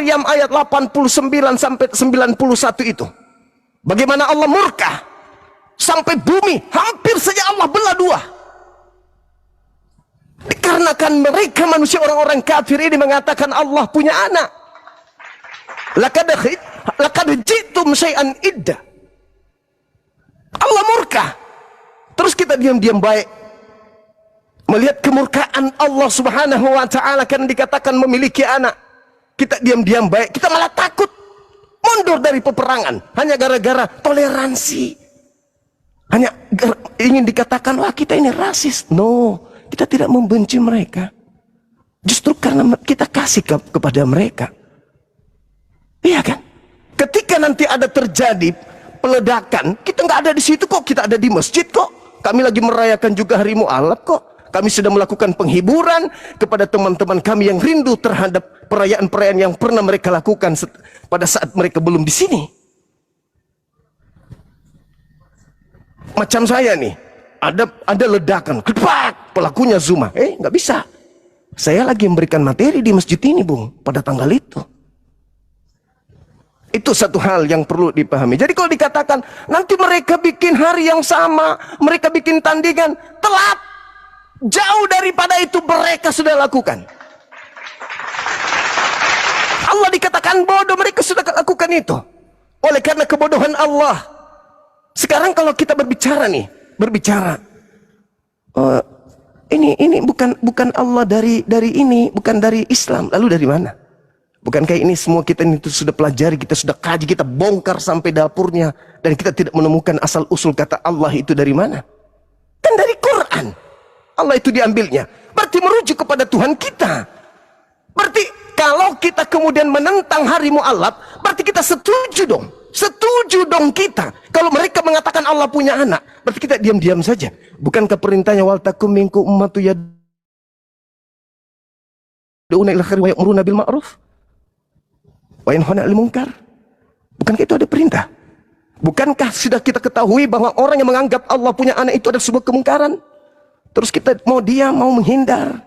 Maryam ayat 89 sampai 91 itu. Bagaimana Allah murka sampai bumi hampir saja Allah belah dua. Dikarenakan mereka manusia orang-orang kafir ini mengatakan Allah punya anak. Laqad jitum syai'an idda. Allah murka. Terus kita diam-diam baik melihat kemurkaan Allah Subhanahu wa ta'ala karena dikatakan memiliki anak. Kita diam-diam baik, kita malah takut mundur dari peperangan hanya gara-gara toleransi. Hanya ingin dikatakan wah kita ini rasis. No, kita tidak membenci mereka. Justru karena kita kasih kepada mereka. Iya kan? Ketika nanti ada terjadi peledakan, kita nggak ada di situ kok, kita ada di masjid kok. Kami lagi merayakan juga hari Mu'allaf kok. Kami sudah melakukan penghiburan kepada teman-teman kami yang rindu terhadap perayaan-perayaan yang pernah mereka lakukan pada saat mereka belum di sini. Macam saya nih, ada ledakan, kepak, pelakunya Zuma. Nggak bisa. Saya lagi memberikan materi di masjid ini, Bung, pada tanggal itu. Itu satu hal yang perlu dipahami. Jadi kalau dikatakan nanti mereka bikin hari yang sama, mereka bikin tandingan, telat. Jauh daripada itu mereka sudah lakukan. Allah dikatakan bodoh, mereka sudah lakukan itu. Oleh karena kebodohan Allah. Sekarang kalau kita berbicara nih, ini bukan Allah dari ini, bukan dari Islam. Lalu dari mana? Bukankah ini semua kita itu sudah pelajari, kita sudah kaji, kita bongkar sampai dapurnya, dan kita tidak menemukan asal usul kata Allah itu dari mana? Kan dari Quran Allah itu diambilnya. Berarti merujuk kepada Tuhan kita. Berarti kalau kita kemudian menentang hari Mu'allaf, berarti kita setuju dong. Setuju dong kita. Kalau mereka mengatakan Allah punya anak, berarti kita diam-diam saja. Bukankah perintahnya wal takum minkum ummatu yad'una ila khairi wa ya'muruna bil ma'ruf wa yanhauna 'anil munkar? Bukankah itu ada perintah? Bukankah sudah kita ketahui bahwa orang yang menganggap Allah punya anak itu adalah sebuah kemungkaran? Terus kita mau menghindar.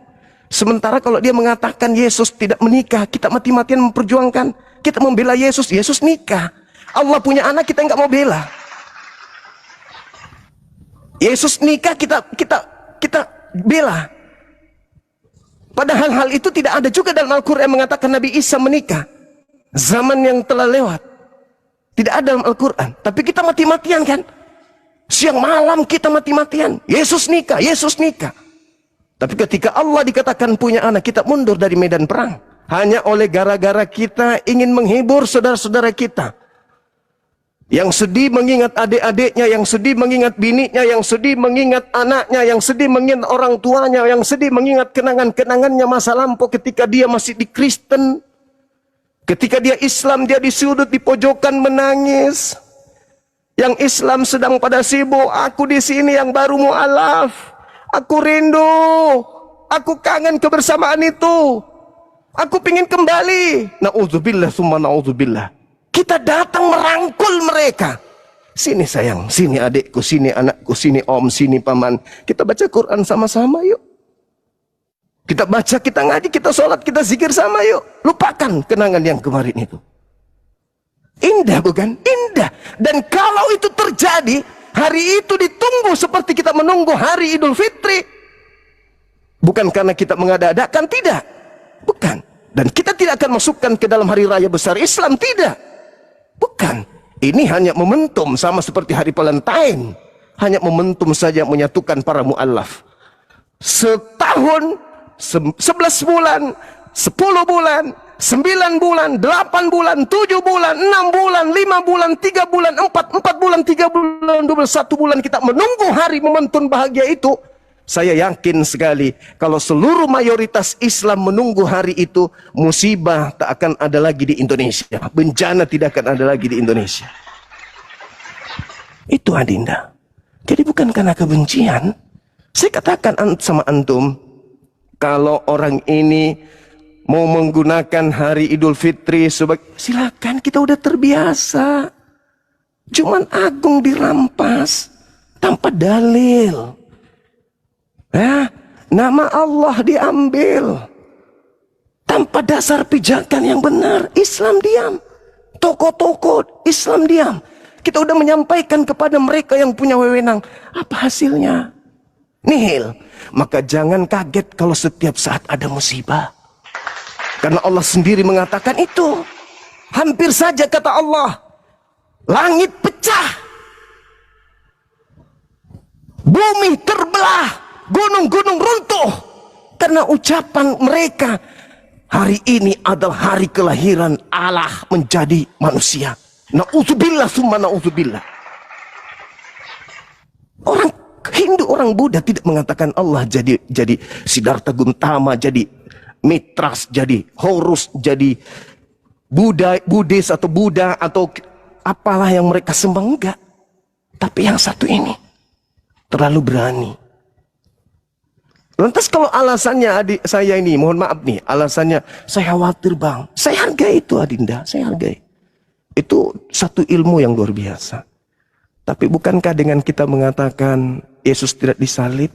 Sementara kalau dia mengatakan Yesus tidak menikah, kita mati-matian memperjuangkan. Kita membela Yesus, Yesus nikah. Allah punya anak, kita nggak mau bela. Yesus nikah, kita bela. Padahal hal itu tidak ada juga dalam Al-Quran mengatakan Nabi Isa menikah. Zaman yang telah lewat. Tidak ada dalam Al-Quran. Tapi kita mati-matian kan? Siang malam kita mati-matian. Yesus nikah, Yesus nikah. Tapi ketika Allah dikatakan punya anak, kita mundur dari medan perang. Hanya oleh gara-gara kita ingin menghibur saudara-saudara kita. Yang sedih mengingat adik-adiknya, yang sedih mengingat bininya, yang sedih mengingat anaknya, yang sedih mengingat orang tuanya, yang sedih mengingat kenangan-kenangannya masa lampau ketika dia masih di Kristen. Ketika dia Islam, dia di sudut, di pojokan menangis. Yang Islam sedang pada sibuk, aku di sini yang baru mu'alaf. Aku rindu, aku kangen kebersamaan itu. Aku pingin kembali. Na'udzubillah summa na'udzubillah. Kita datang merangkul mereka. Sini sayang, sini adikku, sini anakku, sini om, sini paman. Kita baca Quran sama-sama yuk. Kita baca, kita ngaji, kita sholat, kita zikir sama yuk. Lupakan kenangan yang kemarin itu. Indah bukan? Indah. Dan kalau itu terjadi, hari itu ditunggu seperti kita menunggu hari Idul Fitri. Bukan karena kita mengada-adakan, tidak. Bukan. Dan kita tidak akan masukkan ke dalam hari raya besar Islam, tidak. Bukan. Ini hanya momentum, sama seperti hari Valentine. Hanya momentum saja menyatukan para mu'allaf. Setahun, 11 bulan, 10 bulan, 9 bulan, 8 bulan, 7 bulan, 6 bulan, 5 bulan, 3 bulan, 4 bulan, 3 bulan, 21 bulan kita menunggu hari momentum bahagia itu. Saya yakin sekali kalau seluruh mayoritas Islam menunggu hari itu, musibah tak akan ada lagi di Indonesia. Bencana tidak akan ada lagi di Indonesia. Itu adinda. Jadi bukan karena kebencian. Saya katakan sama antum, kalau orang ini mau menggunakan hari Idul Fitri sebagai, silakan, kita udah terbiasa. Jumat Agung dirampas tanpa dalil. Nama Allah diambil Tanpa dasar pijakan yang benar, Islam diam. Tokoh-tokoh Islam diam. Kita udah menyampaikan kepada mereka yang punya wewenang. Apa hasilnya? Nihil. Maka jangan kaget kalau setiap saat ada musibah. Karena Allah sendiri mengatakan itu. Hampir saja kata Allah, langit pecah, bumi terbelah, gunung-gunung runtuh. Karena ucapan mereka, hari ini adalah hari kelahiran Allah menjadi manusia. Na'udzubillah summa na'udzubillah. Orang Hindu, orang Buddha tidak mengatakan Allah jadi Siddhartha Gautama, jadi Mitras, jadi Horus, jadi Buddhis atau Buddha atau apalah yang mereka sembah, enggak. Tapi yang satu ini terlalu berani. Lantas kalau alasannya adik saya ini, mohon maaf nih, alasannya saya khawatir bang, saya hargai itu Adinda, saya hargai. Itu satu ilmu yang luar biasa. Tapi bukankah dengan kita mengatakan Yesus tidak disalib,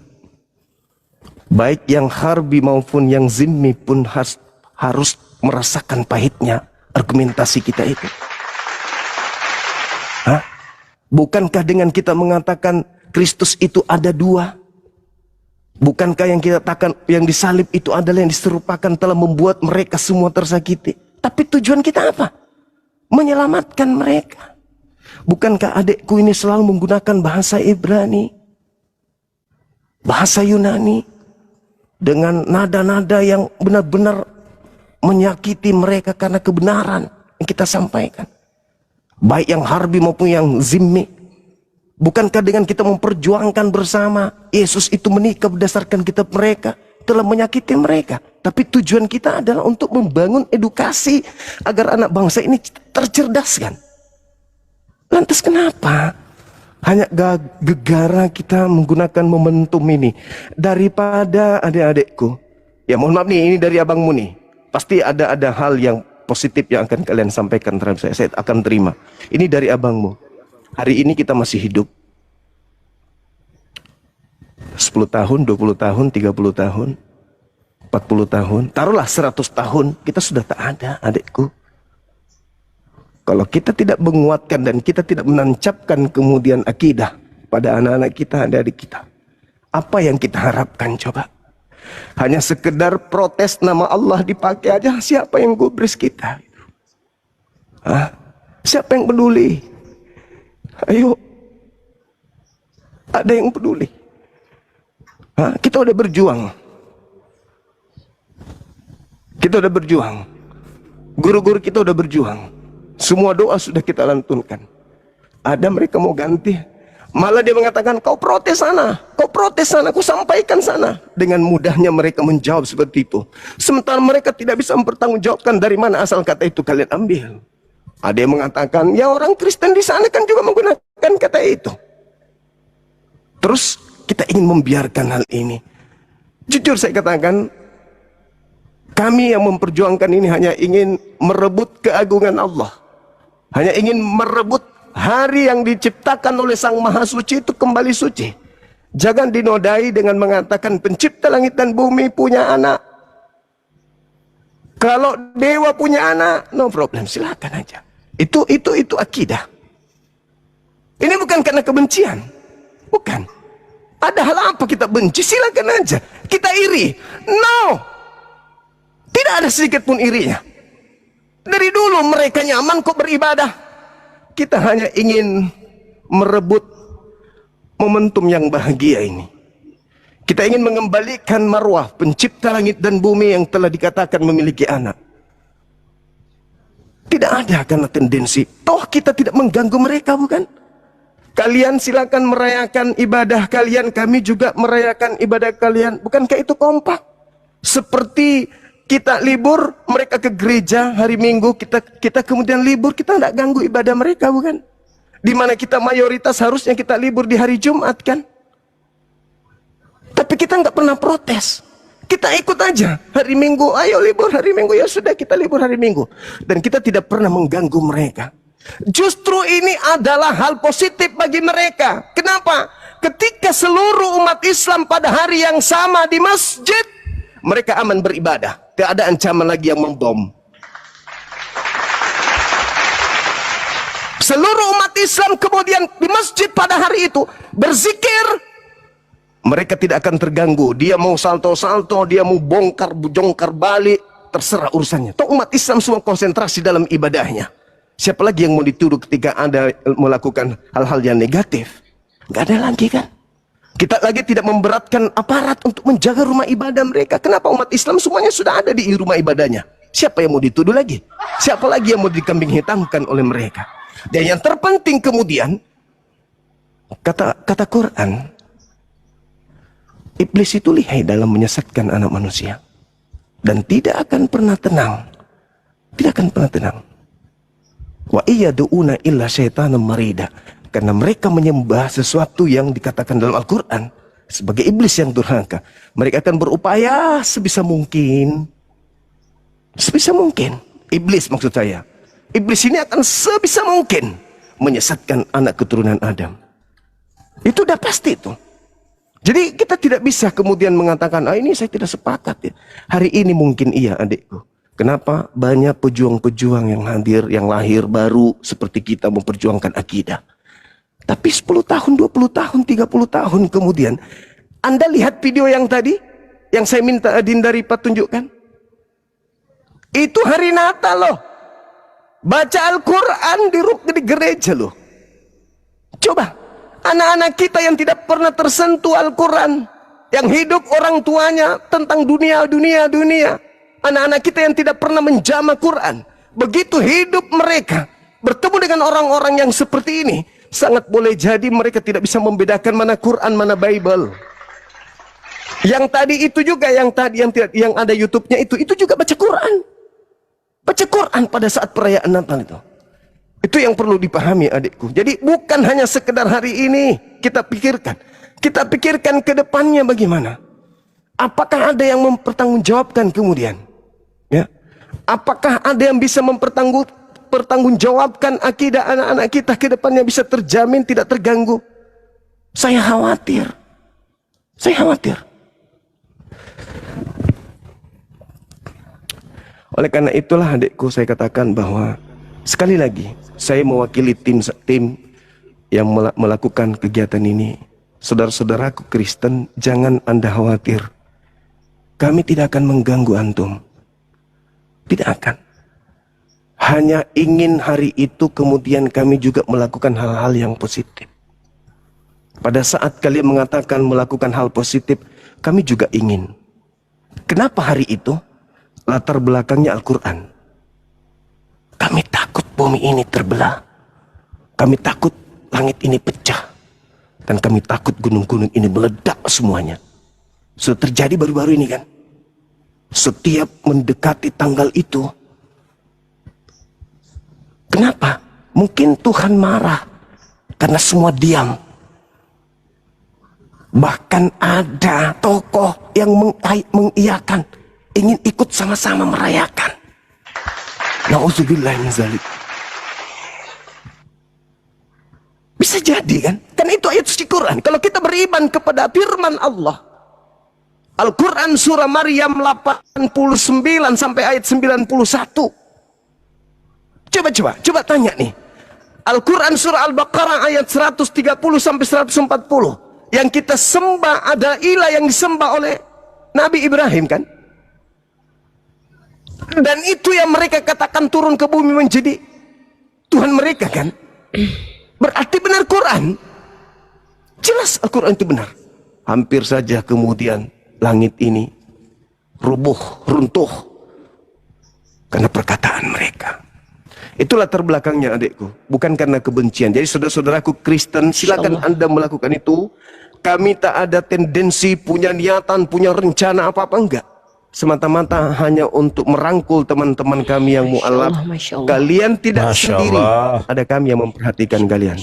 baik yang harbi maupun yang zimmi pun harus merasakan pahitnya argumentasi kita itu? Hah? Bukankah dengan kita mengatakan Kristus itu ada dua? Bukankah yang kita katakan yang disalib itu adalah yang diserupakan telah membuat mereka semua tersakiti? Tapi tujuan kita apa? Menyelamatkan mereka. Bukankah adikku ini selalu menggunakan bahasa Ibrani, bahasa Yunani, dengan nada-nada yang benar-benar menyakiti mereka karena kebenaran yang kita sampaikan, baik yang harbi maupun yang zimmi? Bukankah dengan kita memperjuangkan bersama Yesus itu menikah berdasarkan kitab mereka telah menyakiti mereka? Tapi tujuan kita adalah untuk membangun edukasi agar anak bangsa ini tercerdaskan. Lantas kenapa hanya gegara kita menggunakan momentum ini? Daripada adik-adikku, ya mohon maaf nih, ini dari abangmu nih, pasti ada hal yang positif yang akan kalian sampaikan terhadap saya akan terima. Ini dari abangmu. Hari ini kita masih hidup. 10 tahun, 20 tahun, 30 tahun, 40 tahun, taruhlah 100 tahun, kita sudah tak ada, adikku. Kalau kita tidak menguatkan dan kita tidak menancapkan kemudian akidah pada anak-anak kita, adik-adik kita, apa yang kita harapkan coba? Hanya sekedar protes nama Allah dipakai aja, siapa yang gubris kita? Hah? Siapa yang peduli? Ayo, ada yang peduli? Hah? Kita udah berjuang. Kita udah berjuang. Guru-guru kita udah berjuang. Semua doa sudah kita lantunkan. Ada mereka mau ganti, malah dia mengatakan kau protes sana, kau sampaikan sana. Dengan mudahnya mereka menjawab seperti itu. Sementara mereka tidak bisa mempertanggungjawabkan dari mana asal kata itu kalian ambil. Ada yang mengatakan ya orang Kristen di sana kan juga menggunakan kata itu. Terus kita ingin membiarkan hal ini. Jujur saya katakan, kami yang memperjuangkan ini hanya ingin merebut keagungan Allah. Hanya ingin merebut hari yang diciptakan oleh Sang Maha Suci itu kembali suci. Jangan dinodai dengan mengatakan pencipta langit dan bumi punya anak. Kalau dewa punya anak, no problem, silakan aja. Itu akidah. Ini bukan karena kebencian. Bukan. Ada hal apa kita benci, silakan aja. Kita iri. No. Tidak ada sedikit pun irinya. Dari dulu mereka nyaman kok beribadah. Kita hanya ingin merebut momentum yang bahagia ini. Kita ingin mengembalikan marwah pencipta langit dan bumi yang telah dikatakan memiliki anak. Tidak ada karena tendensi. Toh kita tidak mengganggu mereka, bukan? Kalian silakan merayakan ibadah kalian, kami juga merayakan ibadah kalian. Bukankah itu kompak? Seperti kita libur, mereka ke gereja hari Minggu, kita kemudian libur, kita tidak ganggu ibadah mereka, bukan? Dimana kita mayoritas harusnya kita libur di hari Jumat, kan? Tapi kita nggak pernah protes. Kita ikut aja hari Minggu, ayo libur hari Minggu, ya sudah kita libur hari Minggu. Dan kita tidak pernah mengganggu mereka. Justru ini adalah hal positif bagi mereka. Kenapa? Ketika seluruh umat Islam pada hari yang sama di masjid, mereka aman beribadah. Tidak ada ancaman lagi yang membom. Seluruh umat Islam kemudian di masjid pada hari itu berzikir. Mereka tidak akan terganggu. Dia mau salto-salto, dia mau jongkar balik, terserah urusannya. Toh umat Islam semua konsentrasi dalam ibadahnya. Siapa lagi yang mau dituduh ketika Anda melakukan hal-hal yang negatif? Nggak ada lagi kan? Kita lagi tidak memberatkan aparat untuk menjaga rumah ibadah mereka. Kenapa umat Islam semuanya sudah ada di rumah ibadahnya? Siapa yang mau dituduh lagi? Siapa lagi yang mau dikambing hitamkan oleh mereka? Dan yang terpenting kemudian, kata Quran, iblis itu lihai dalam menyesatkan anak manusia. Dan tidak akan pernah tenang. Tidak akan pernah tenang. Wa iyyadu'una illa syaitanan marida. Karena mereka menyembah sesuatu yang dikatakan dalam Al-Quran sebagai iblis yang durhaka. Mereka akan berupaya sebisa mungkin. Sebisa mungkin. Iblis maksud saya. Iblis ini akan sebisa mungkin menyesatkan anak keturunan Adam. Itu udah pasti itu. Jadi kita tidak bisa kemudian mengatakan, ini saya tidak sepakat ya. Hari ini mungkin iya adikku. Kenapa? Banyak pejuang-pejuang yang hadir, yang lahir baru seperti kita memperjuangkan akidah. Tapi 10 tahun, 20 tahun, 30 tahun kemudian, Anda lihat video yang tadi, yang saya minta Dinda Ripa tunjukkan. Itu hari Natal loh. Baca Al-Quran di gereja loh. Coba, anak-anak kita yang tidak pernah tersentuh Al-Quran, yang hidup orang tuanya tentang dunia. Anak-anak kita yang tidak pernah menjamah Quran, begitu hidup mereka bertemu dengan orang-orang yang seperti ini, sangat boleh jadi mereka tidak bisa membedakan mana Quran, mana Bible. Yang tadi itu juga, yang ada YouTube-nya itu juga baca Quran. Baca Quran pada saat perayaan Natal itu. Itu yang perlu dipahami adikku. Jadi bukan hanya sekedar hari ini kita pikirkan. Kita pikirkan ke depannya bagaimana. Apakah ada yang mempertanggungjawabkan kemudian? Ya. Apakah ada yang bisa mempertanggungjawabkan akidah anak-anak kita ke depannya bisa terjamin tidak terganggu? Saya khawatir. Saya khawatir. Oleh karena itulah adikku saya katakan bahwa sekali lagi saya mewakili tim yang melakukan kegiatan ini. Saudara-saudaraku Kristen, jangan Anda khawatir. Kami tidak akan mengganggu antum. Tidak akan. Hanya ingin hari itu kemudian kami juga melakukan hal-hal yang positif. Pada saat kalian mengatakan melakukan hal positif, kami juga ingin. Kenapa hari itu? Latar belakangnya Al-Quran. Kami takut bumi ini terbelah. Kami takut langit ini pecah. Dan kami takut gunung-gunung ini meledak semuanya. Sudah terjadi baru-baru ini kan. Setiap mendekati tanggal itu. Kenapa? Mungkin Tuhan marah. Karena semua diam. Bahkan ada tokoh yang mengiyakan. Ingin ikut sama-sama merayakan. Na'udzubillah min dzalik. Bisa jadi kan? Kan itu ayat suci Quran. Kalau kita beriman kepada firman Allah, Al-Quran surah Maryam 89 sampai ayat 91. Coba tanya nih. Al-Quran surah Al-Baqarah ayat 130 sampai 140. Yang kita sembah adalah ilah yang disembah oleh Nabi Ibrahim kan? Dan itu yang mereka katakan turun ke bumi menjadi Tuhan mereka kan? Berarti benar Quran. Jelas Al-Quran itu benar. Hampir saja kemudian langit ini runtuh karena perkataan mereka. Itulah latar belakangnya adikku. Bukan karena kebencian. Jadi saudara-saudaraku Kristen, silakan Anda melakukan itu. Kami tak ada tendensi, punya niatan, punya rencana apa-apa, enggak. Semata-mata hanya untuk merangkul teman-teman kami yang mu'alaf. Kalian tidak sendiri. Ada kami yang memperhatikan kalian.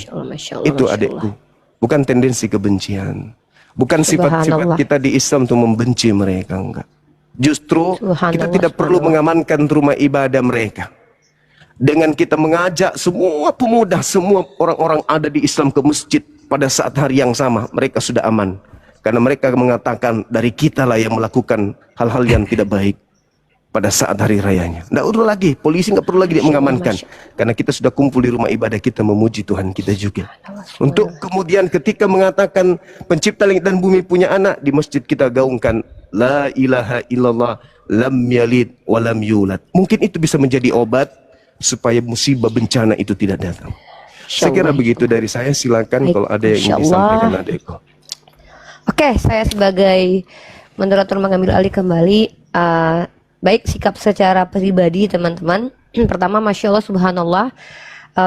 Itu adikku. Bukan tendensi kebencian. Bukan sifat-sifat kita di Islam untuk membenci mereka, enggak. Justru kita tidak perlu mengamankan rumah ibadah mereka. Dengan kita mengajak semua pemuda, semua orang-orang ada di Islam ke masjid pada saat hari yang sama, mereka sudah aman. Karena mereka mengatakan dari kitalah yang melakukan hal-hal yang tidak baik. pada saat hari rayanya. Tidak perlu lagi, polisi nggak perlu lagi dia mengamankan, karena kita sudah kumpul di rumah ibadah kita memuji Tuhan kita juga. Untuk kemudian ketika mengatakan pencipta langit dan bumi punya anak, di masjid kita gaungkan la ilaha illallah lam yalid wa lam yulad. Mungkin itu bisa menjadi obat supaya musibah bencana itu tidak datang. Saya kira begitu dari saya. Silakan kalau ada yang ingin disampaikan adekku. Oke, saya sebagai moderator mengambil alih kembali. Baik, sikap secara pribadi teman-teman. Pertama, Masya Allah, Subhanallah,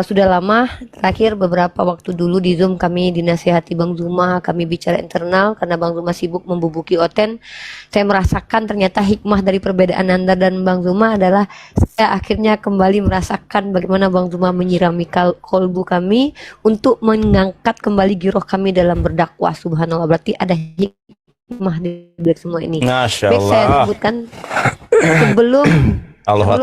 sudah lama, terakhir beberapa waktu dulu di Zoom kami dinasihati Bang Zuma, kami bicara internal karena Bang Zuma sibuk membubuki Oten. Saya merasakan ternyata hikmah dari perbedaan Anda dan Bang Zuma adalah saya akhirnya kembali merasakan bagaimana Bang Zuma menyirami kolbu kami untuk mengangkat kembali giroh kami dalam berdakwah. Subhanallah, berarti ada hikmah di balik semua ini. Masya Baik, saya Allah. sebutkan sebelum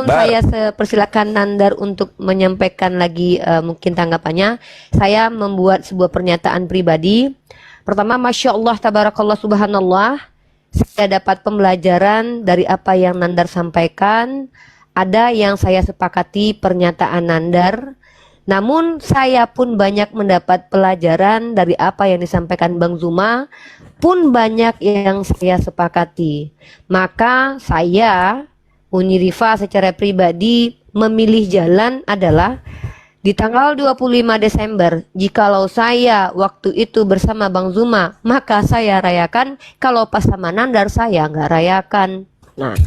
saya persilakan Nandar untuk menyampaikan lagi mungkin tanggapannya. Saya membuat sebuah pernyataan pribadi. Pertama, Masya Allah, Tabarakallah, Subhanallah, saya dapat pembelajaran dari apa yang Nandar sampaikan. Ada yang saya sepakati pernyataan Nandar, namun saya pun banyak mendapat pelajaran dari apa yang disampaikan Bang Zuma, pun banyak yang saya sepakati. Maka saya Uni Rifa secara pribadi memilih jalan adalah di tanggal 25 Desember. Jikalau saya waktu itu bersama Bang Zuma, maka saya rayakan. Kalau pas sama Nandar, saya nggak rayakan. Nah,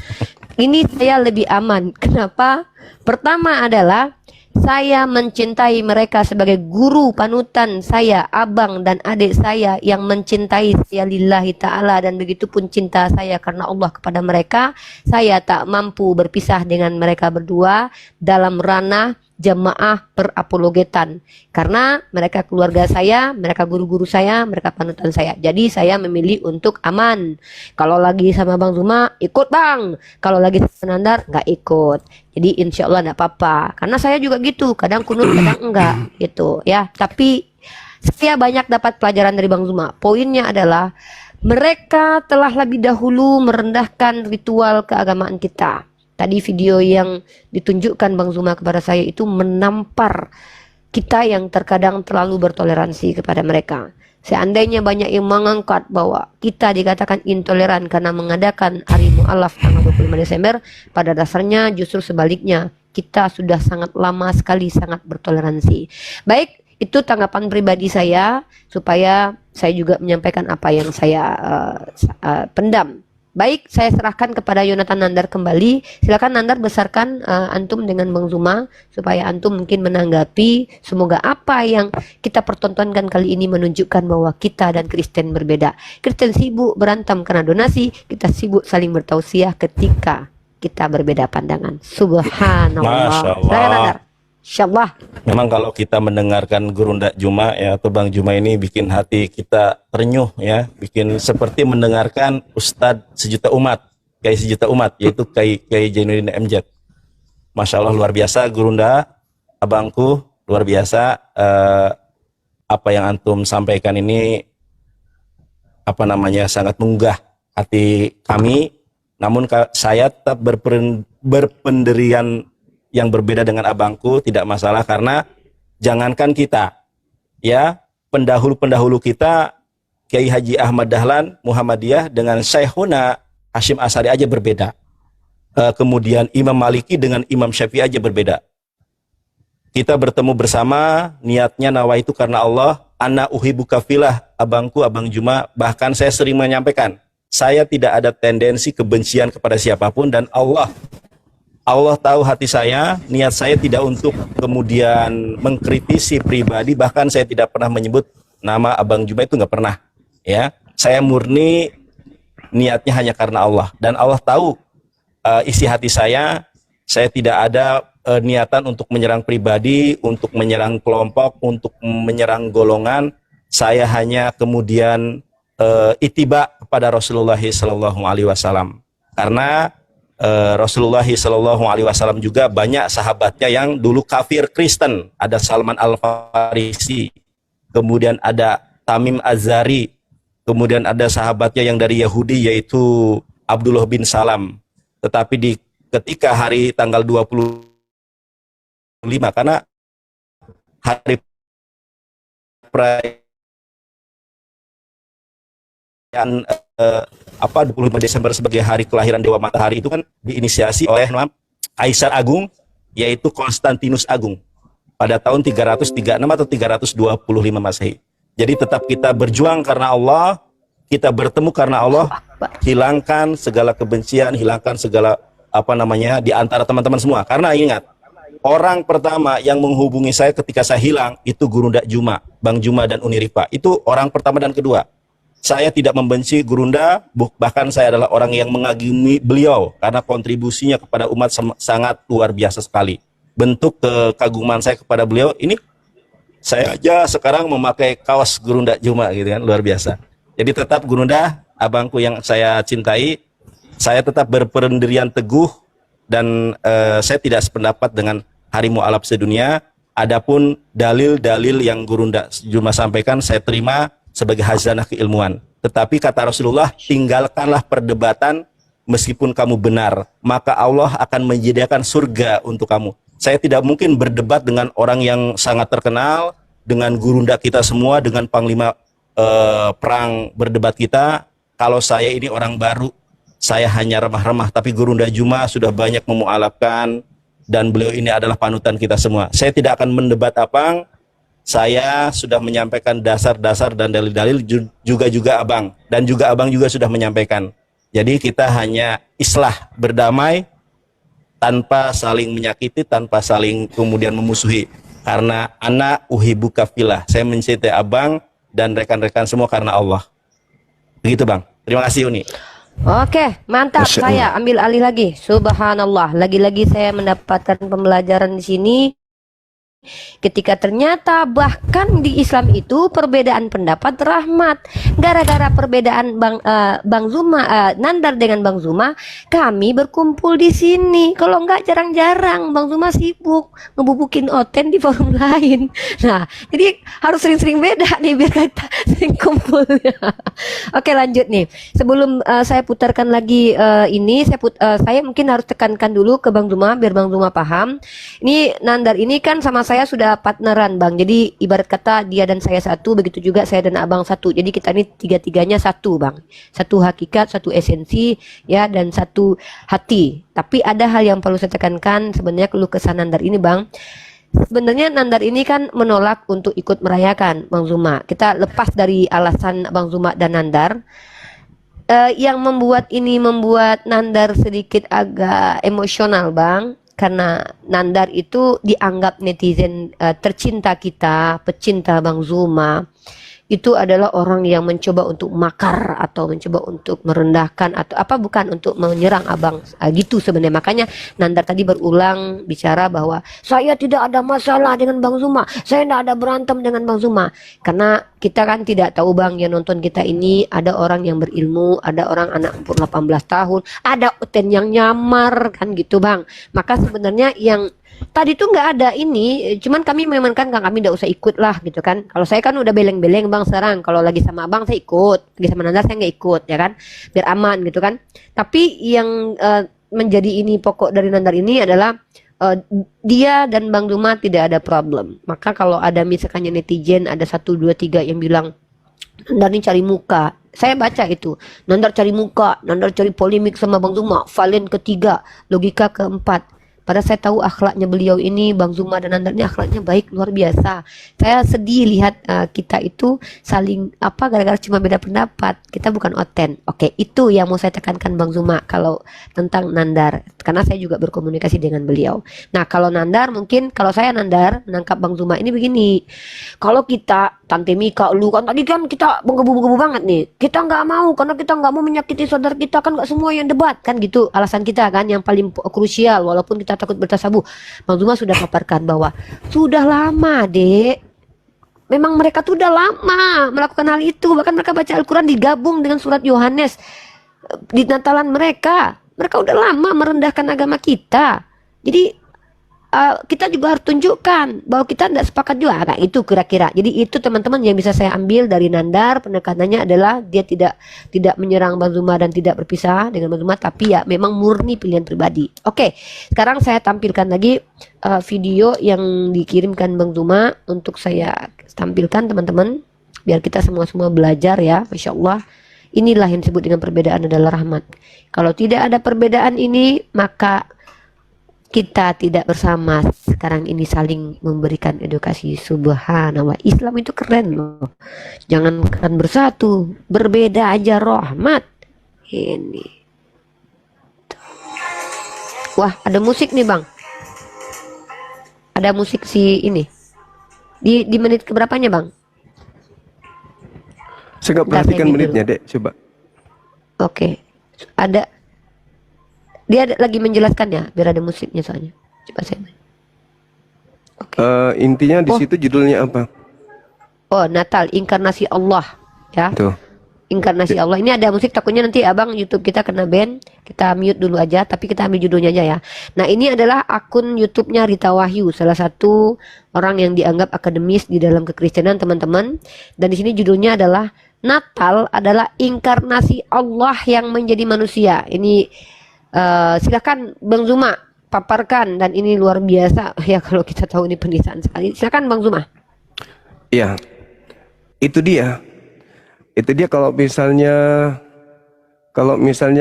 ini saya lebih aman. Kenapa? Pertama adalah saya mencintai mereka sebagai guru panutan saya, abang dan adik saya yang mencintai saya lillahi ta'ala, dan begitu pun cinta saya karena Allah kepada mereka. Saya tak mampu berpisah dengan mereka berdua dalam ranah jamaah perapologetan, karena mereka keluarga saya, mereka guru-guru saya, mereka panutan saya. Jadi saya memilih untuk aman. Kalau lagi sama Bang Zuma, ikut Bang. Kalau lagi sama Nandar, nggak ikut. Jadi insya Allah nggak apa-apa. Karena saya juga gitu, kadang kunut, kadang enggak gitu ya. Tapi saya banyak dapat pelajaran dari Bang Zuma. Poinnya adalah mereka telah lebih dahulu merendahkan ritual keagamaan kita. Tadi video yang ditunjukkan Bang Zuma kepada saya itu menampar kita yang terkadang terlalu bertoleransi kepada mereka. Seandainya banyak yang mengangkat bahwa kita dikatakan intoleran karena mengadakan Hari Mu'alaf tanggal 25 Desember, pada dasarnya justru sebaliknya. Kita sudah sangat lama sekali sangat bertoleransi. Baik, itu tanggapan pribadi saya supaya saya juga menyampaikan apa yang saya pendam. Baik, saya serahkan kepada Yonatan Nandar kembali. Silakan Nandar besarkan antum dengan Bang Zuma supaya antum mungkin menanggapi. Semoga apa yang kita pertontonkan kali ini menunjukkan bahwa kita dan Kristen berbeda. Kristen sibuk berantem karena donasi, kita sibuk saling bertausiah ketika kita berbeda pandangan. Subhanallah. Silakan Nandar. Insyaallah. Memang kalau kita mendengarkan Gurunda Juma ya atau Bang Juma ini bikin hati kita ternyuh ya, bikin seperti mendengarkan Ustadz sejuta umat, Kiai sejuta umat, yaitu Kiai Jainuddin MZ. Masya Allah, luar biasa Gurunda, abangku, luar biasa. Apa yang antum sampaikan ini sangat menggugah hati kami. Namun saya tetap berpendirian yang berbeda dengan abangku, tidak masalah, karena jangankan kita ya, pendahulu-pendahulu kita, Kiai Haji Ahmad Dahlan Muhammadiyah dengan Syekhuna Hashim Asy'ari aja berbeda. Kemudian Imam Maliki dengan Imam Syafi'i aja berbeda. Kita bertemu bersama, niatnya nawaitu karena Allah, ana uhibbuka fillah, abangku, Abang Juma. Bahkan saya sering menyampaikan, saya tidak ada tendensi kebencian kepada siapapun, dan Allah tahu hati saya, niat saya tidak untuk kemudian mengkritisi pribadi, bahkan saya tidak pernah menyebut nama Abang Juma, itu nggak pernah. Ya, saya murni niatnya hanya karena Allah, dan Allah tahu isi hati saya tidak ada niatan untuk menyerang pribadi, untuk menyerang kelompok, untuk menyerang golongan. Saya hanya kemudian ittiba kepada Rasulullah SAW, karena Rasulullah SAW juga banyak sahabatnya yang dulu kafir Kristen. Ada Salman Al-Farisi, kemudian ada Tamim Az-Zari, kemudian ada sahabatnya yang dari Yahudi yaitu Abdullah bin Salam. Tetapi ketika hari tanggal 25, karena hari perayaan 25 Desember sebagai hari kelahiran Dewa Matahari itu kan diinisiasi oleh Kaisar Agung, yaitu Konstantinus Agung pada tahun 336 atau 325 Masehi. Jadi tetap kita berjuang karena Allah, kita bertemu karena Allah, hilangkan segala kebencian, hilangkan segala di antara teman-teman semua. Karena ingat, orang pertama yang menghubungi saya ketika saya hilang itu Gurunda Juma, Bang Juma dan Uni Rifa. Itu orang pertama dan kedua. Saya tidak membenci Gurunda, bahkan saya adalah orang yang mengagumi beliau karena kontribusinya kepada umat sangat luar biasa sekali. Bentuk kekaguman saya kepada beliau ini, saya aja sekarang memakai kaos Gurunda Juma gitu kan, luar biasa. Jadi tetap Gurunda, abangku yang saya cintai, saya tetap berpendirian teguh dan saya tidak sependapat dengan harimau alam sedunia. Adapun dalil-dalil yang Gurunda Juma sampaikan saya terima sebagai khazanah keilmuan. Tetapi kata Rasulullah, tinggalkanlah perdebatan meskipun kamu benar, maka Allah akan menyediakan surga untuk kamu. Saya tidak mungkin berdebat dengan orang yang sangat terkenal, dengan Gurunda kita semua, dengan panglima perang berdebat kita. Kalau saya ini orang baru, saya hanya remah-remah, tapi Gurunda Juma sudah banyak memualafkan dan beliau ini adalah panutan kita semua. Saya tidak akan mendebat Abang. Saya sudah menyampaikan dasar-dasar dan dalil-dalil juga Abang, dan juga Abang juga sudah menyampaikan. Jadi kita hanya islah, berdamai tanpa saling menyakiti, tanpa saling kemudian memusuhi. Karena ana uhibbuka fillah. Saya mencintai Abang dan rekan-rekan semua karena Allah. Begitu Bang. Terima kasih Uni. Oke, mantap. Saya ambil alih lagi. Subhanallah. Lagi-lagi saya mendapatkan pembelajaran di sini. Ketika ternyata bahkan di Islam itu perbedaan pendapat rahmat. Gara-gara perbedaan Bang Zuma, Nandar dengan Bang Zuma, kami berkumpul di sini. Kalau enggak jarang-jarang Bang Zuma sibuk ngebubukin Oten di forum lain. Nah, jadi harus sering-sering beda nih biar kita sering kumpul. Oke, lanjut nih. Sebelum saya putarkan lagi ini, saya mungkin harus tekankan dulu ke Bang Zuma biar Bang Zuma paham. Ini Nandar ini kan sama saya sudah partneran Bang, jadi ibarat kata dia dan saya satu, begitu juga saya dan Abang satu. Jadi kita ini tiga-tiganya satu Bang, satu hakikat, satu esensi ya, dan satu hati. Tapi ada hal yang perlu saya tekankan sebenarnya keluh kesah Nandar ini Bang. Sebenarnya Nandar ini kan menolak untuk ikut merayakan Bang Zuma. Kita lepas dari alasan Bang Zuma dan Nandar. Yang membuat Nandar sedikit agak emosional Bang, karena Nandar itu dianggap netizen tercinta kita, pecinta Bang Zuma, itu adalah orang yang mencoba untuk makar atau mencoba untuk merendahkan atau bukan untuk menyerang Abang gitu sebenarnya. Makanya Nandar tadi berulang bicara bahwa saya tidak ada masalah dengan Bang Zuma, saya tidak ada berantem dengan Bang Zuma. Karena kita kan tidak tahu Bang, yang nonton kita ini ada orang yang berilmu, ada orang anak umur 18 tahun, ada Oten yang nyamar kan gitu Bang. Maka sebenarnya yang tadi tuh nggak ada ini, cuman kami memang kan kami nggak usah ikut lah gitu kan. Kalau saya kan udah beleng-beleng Bang sekarang, kalau lagi sama Abang saya ikut, lagi sama Nandar saya nggak ikut ya kan, biar aman gitu kan. Tapi yang menjadi ini pokok dari Nandar ini adalah dia dan Bang Zuma tidak ada problem. Maka kalau ada misalkannya netizen ada 1, 2, 3 yang bilang Nandar ini cari muka, saya baca itu, Nandar cari muka, Nandar cari polemik sama Bang Zuma, valen ketiga, logika keempat. Padahal saya tahu akhlaknya beliau ini, Bang Zuma dan Nandar ini akhlaknya baik luar biasa. Saya sedih lihat kita itu saling gara-gara cuma beda pendapat. Kita bukan Oten. Oke, itu yang mau saya tekankan Bang Zuma kalau tentang Nandar. Karena saya juga berkomunikasi dengan beliau. Nah, kalau Nandar mungkin, kalau saya Nandar menangkap Bang Zuma ini begini. Kalau kita, Tante Mika, lu kan tadi kan kita menggebu-gebu banget nih. Kita nggak mau karena kita nggak mau menyakiti saudara kita, kan nggak semua yang debat kan gitu. Alasan kita kan yang paling krusial, walaupun kita takut bertasabuh. Bang Zuma sudah paparkan bahwa sudah lama Dek, memang mereka tuh udah lama melakukan hal itu. Bahkan mereka baca Al-Quran digabung dengan surat Yohanes di Natalan mereka udah lama merendahkan agama kita. Jadi kita juga harus tunjukkan bahwa kita tidak sepakat juga, kayak itu kira-kira. Jadi itu teman-teman yang bisa saya ambil dari Nandar. Penekanannya adalah dia tidak menyerang Bang Zuma dan tidak berpisah dengan Bang Zuma, tapi ya memang murni pilihan pribadi. Oke, sekarang saya tampilkan lagi video yang dikirimkan Bang Zuma untuk saya tampilkan teman-teman, biar kita semua belajar ya. Masya Allah, inilah yang disebut dengan perbedaan adalah rahmat. Kalau tidak ada perbedaan ini, maka kita tidak bersama sekarang ini saling memberikan edukasi. Subhanallah, Islam itu keren loh. Jangankan bersatu, berbeda aja rahmat. Ini. Wah, ada musik nih Bang. Ada musik si ini. Di menit keberapanya Bang? Saya nggak perhatikan menitnya, Dek. Coba. Oke. Ada. Dia lagi menjelaskannya, biar ada musiknya soalnya. Coba saya. Oke. Intinya di situ judulnya apa? Oh, Natal, inkarnasi Allah, ya. Tuh. Inkarnasi Allah. Ini ada musik, takutnya nanti Abang YouTube kita kena ban. Kita mute dulu aja, tapi kita ambil judulnya aja ya. Nah, ini adalah akun YouTube-nya Rita Wahyu, salah satu orang yang dianggap akademis di dalam kekristenan, teman-teman. Dan di sini judulnya adalah Natal adalah inkarnasi Allah yang menjadi manusia. Ini silakan Bang Zuma paparkan, dan ini luar biasa ya kalau kita tahu ini penistaan sekali. Silakan Bang Zuma. Iya, itu dia kalau misalnya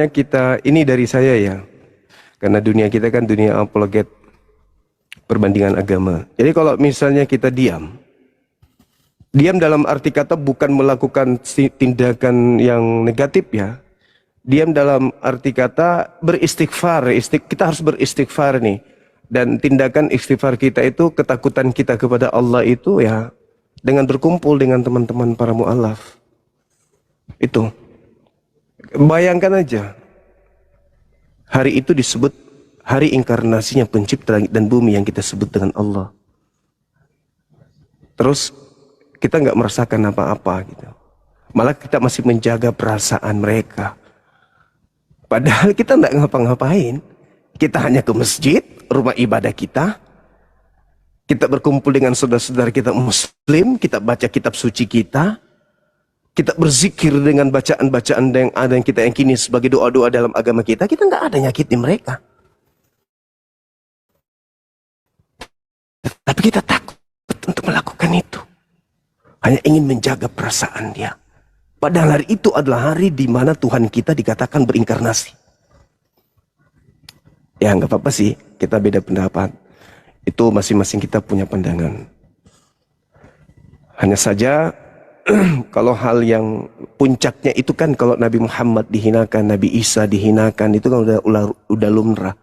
kita, ini dari saya ya, karena dunia kita kan dunia apologet perbandingan agama. Jadi kalau misalnya kita diam dalam arti kata bukan melakukan tindakan yang negatif ya. Diam dalam arti kata beristighfar, kita harus beristighfar nih. Dan tindakan istighfar kita itu, ketakutan kita kepada Allah itu ya dengan berkumpul dengan teman-teman para mu'alaf. Itu. Bayangkan aja. Hari itu disebut hari inkarnasinya pencipta langit dan bumi yang kita sebut dengan Allah. Terus kita nggak merasakan apa-apa gitu. Malah kita masih menjaga perasaan mereka. Padahal kita tidak ngapa-ngapain. Kita hanya ke masjid, rumah ibadah kita. Kita berkumpul dengan saudara-saudara kita muslim. Kita baca kitab suci kita. Kita berzikir dengan bacaan-bacaan yang ada yang kita yakini sebagai doa-doa dalam agama kita. Kita nggak ada nyakitin mereka. Tapi kita takut untuk melakukan itu. Hanya ingin menjaga perasaan dia. Padahal hari itu adalah hari di mana Tuhan kita dikatakan berinkarnasi. Ya nggak apa-apa sih, kita beda pendapat. Itu masing-masing kita punya pandangan. Hanya saja kalau hal yang puncaknya itu kan kalau Nabi Muhammad dihinakan, Nabi Isa dihinakan, itu kan udah lumrah.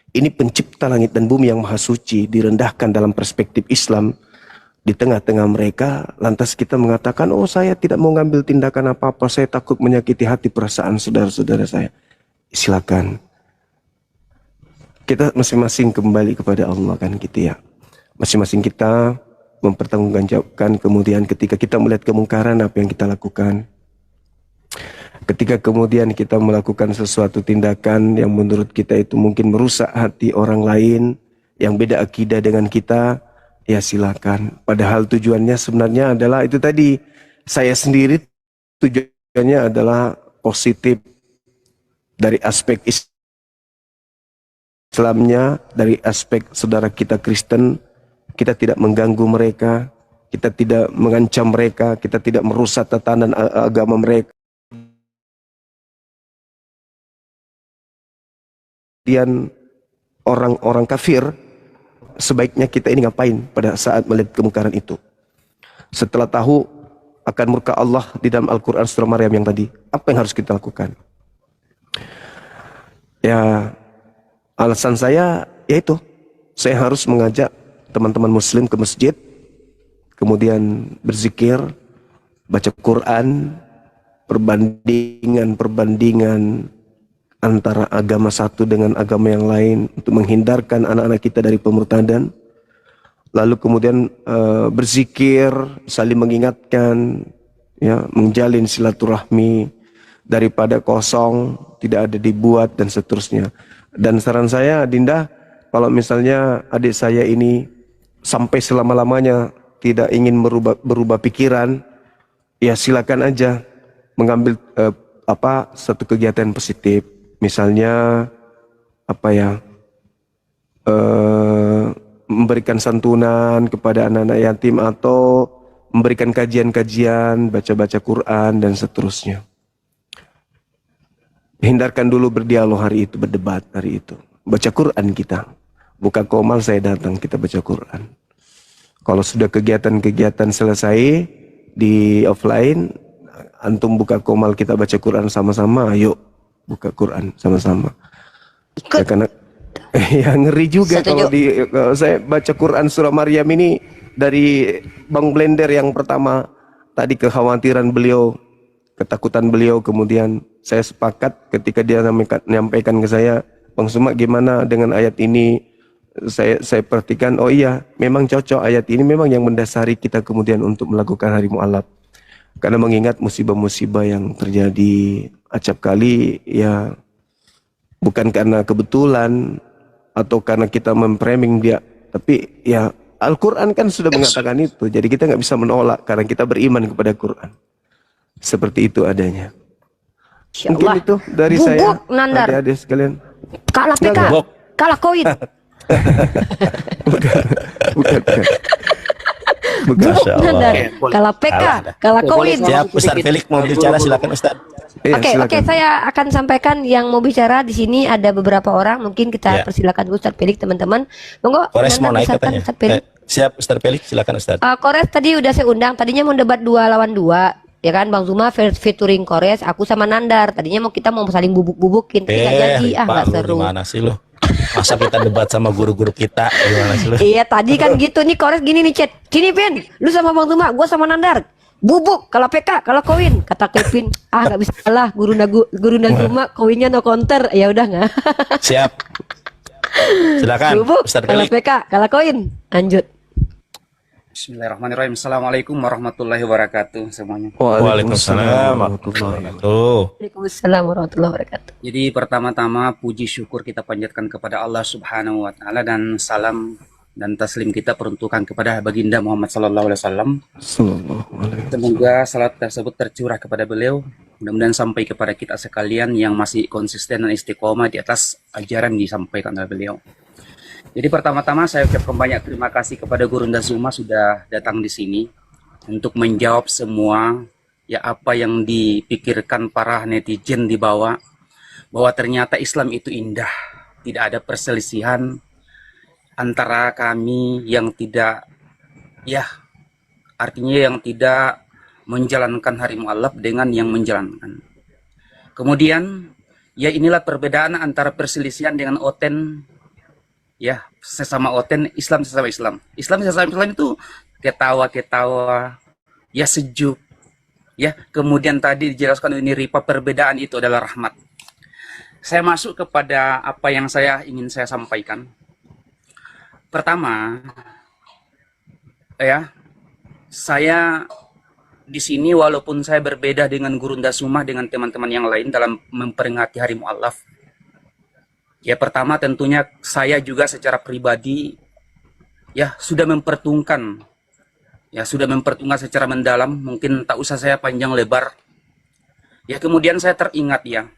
Ini pencipta langit dan bumi yang maha suci direndahkan dalam perspektif Islam. Di tengah-tengah mereka, lantas kita mengatakan, oh saya tidak mau ngambil tindakan apa-apa, saya takut menyakiti hati perasaan saudara-saudara saya. Silakan. Kita masing-masing kembali kepada Allah kan gitu ya. Masing-masing kita mempertanggungjawabkan kemudian ketika kita melihat kemungkaran apa yang kita lakukan. Ketika kemudian kita melakukan sesuatu tindakan yang menurut kita itu mungkin merusak hati orang lain yang beda akidah dengan kita, ya silakan. Padahal tujuannya sebenarnya adalah itu tadi. Saya sendiri tujuannya adalah positif dari aspek Islamnya, dari aspek saudara kita Kristen. Kita tidak mengganggu mereka, kita tidak mengancam mereka, kita tidak merusak tatanan agama mereka. Kemudian orang-orang kafir, sebaiknya kita ini ngapain pada saat melihat kemungkaran itu? Setelah tahu akan murka Allah di dalam Al-Quran surah Maryam yang tadi, apa yang harus kita lakukan? Ya, alasan saya yaitu saya harus mengajak teman-teman muslim ke masjid, kemudian berzikir, baca Quran, perbandingan antara agama satu dengan agama yang lain untuk menghindarkan anak-anak kita dari pemurtadan. Lalu kemudian berzikir, saling mengingatkan, ya, menjalin silaturahmi daripada kosong, tidak ada dibuat dan seterusnya. Dan saran saya, Dinda, kalau misalnya adik saya ini sampai selama-lamanya tidak ingin berubah pikiran, ya silakan aja mengambil satu kegiatan positif. Misalnya memberikan santunan kepada anak-anak yatim atau memberikan kajian-kajian, baca-baca Quran dan seterusnya. Hindarkan dulu berdialog hari itu, berdebat hari itu. Baca Quran kita. Buka komal saya datang, kita baca Quran. Kalau sudah kegiatan-kegiatan selesai di offline, antum buka komal kita baca Quran sama-sama, ayo buka Quran sama-sama. Ya, karena ya ngeri juga kalau saya baca Quran surah Maryam ini dari Bang Blender yang pertama, tadi kekhawatiran beliau, ketakutan beliau, kemudian saya sepakat ketika dia menyampaikan ke saya, Bang Sumak gimana dengan ayat ini? Saya perhatikan, oh iya, memang cocok ayat ini, memang yang mendasari kita kemudian untuk melakukan hari mu'alaf. Karena mengingat musibah-musibah yang terjadi acap kali, ya bukan karena kebetulan atau karena kita memframing dia, tapi ya Al-Quran kan sudah mengatakan itu, jadi kita nggak bisa menolak karena kita beriman kepada Quran. Seperti itu adanya. Mungkin itu dari saya, adik-adik sekalian. Kalah PK, kalah koin. Bukan. Nandar, kalah PK, kalah koin. Siap, Ustaz Felix mau bicara, silakan Ustaz. Oke, saya akan sampaikan yang mau bicara di sini ada beberapa orang, mungkin kita persilakan Ustaz Felix, teman-teman. Monggo. Kores mau naik katanya. Siap, Ustaz Felix, silakan Ustaz. Kores tadi udah saya undang, tadinya mau debat 2 lawan 2. Ya kan, Bang Zuma featuring Kores, aku sama Nandar. Tadinya kita mau saling bubuk-bubukin, tapi nggak jadi, nggak seru. Gimana sih lo? Masa kita debat sama guru-guru kita? Gimana sih lo? Iya, tadi kan gitu nih, Kores gini nih chat. Sini Pin, lu sama Bang Zuma, gua sama Nandar. Bubuk, kalau PK, kalau koin. Kata Kevin, nggak bisa lah, guru Zuma, koinnya no counter. Ya udah nggak. Siap. Silakan. Bubuk, kalau PK, kalau koin. Lanjut. Bismillahirrahmanirrahim. Assalamualaikum warahmatullahi wabarakatuh semuanya. Waalaikumsalam warahmatullahi wabarakatuh. Waalaikumsalam warahmatullahi wabarakatuh. Jadi pertama-tama puji syukur kita panjatkan kepada Allah Subhanahu wa taala, dan salam dan taslim kita peruntukan kepada baginda Muhammad sallallahu alaihi wasallam. Semoga salat tersebut tercurah kepada beliau, mudah-mudahan sampai kepada kita sekalian yang masih konsisten dan istiqomah di atas ajaran disampaikan oleh beliau. Jadi pertama-tama saya ucapkan banyak terima kasih kepada Gurunda Zuma sudah datang di sini untuk menjawab semua ya apa yang dipikirkan para netizen di bawah, bahwa ternyata Islam itu indah, tidak ada perselisihan antara kami yang tidak, ya artinya yang tidak menjalankan hari mu'alaf dengan yang menjalankan. Kemudian ya inilah perbedaan antara perselisihan dengan oten. Ya, sesama oten, Islam sesama Islam. Islam sesama Islam itu ketawa-ketawa, ya sejuk. Ya, kemudian tadi dijelaskan ini ripa, perbedaan itu adalah rahmat. Saya masuk kepada apa yang ingin saya sampaikan. Pertama, ya, saya di sini walaupun saya berbeda dengan Gurunda Zuma dengan teman-teman yang lain dalam memperingati Hari Mu'alaf. Ya pertama tentunya saya juga secara pribadi ya sudah mempertungkan secara mendalam, mungkin tak usah saya panjang lebar. Ya kemudian saya teringat ya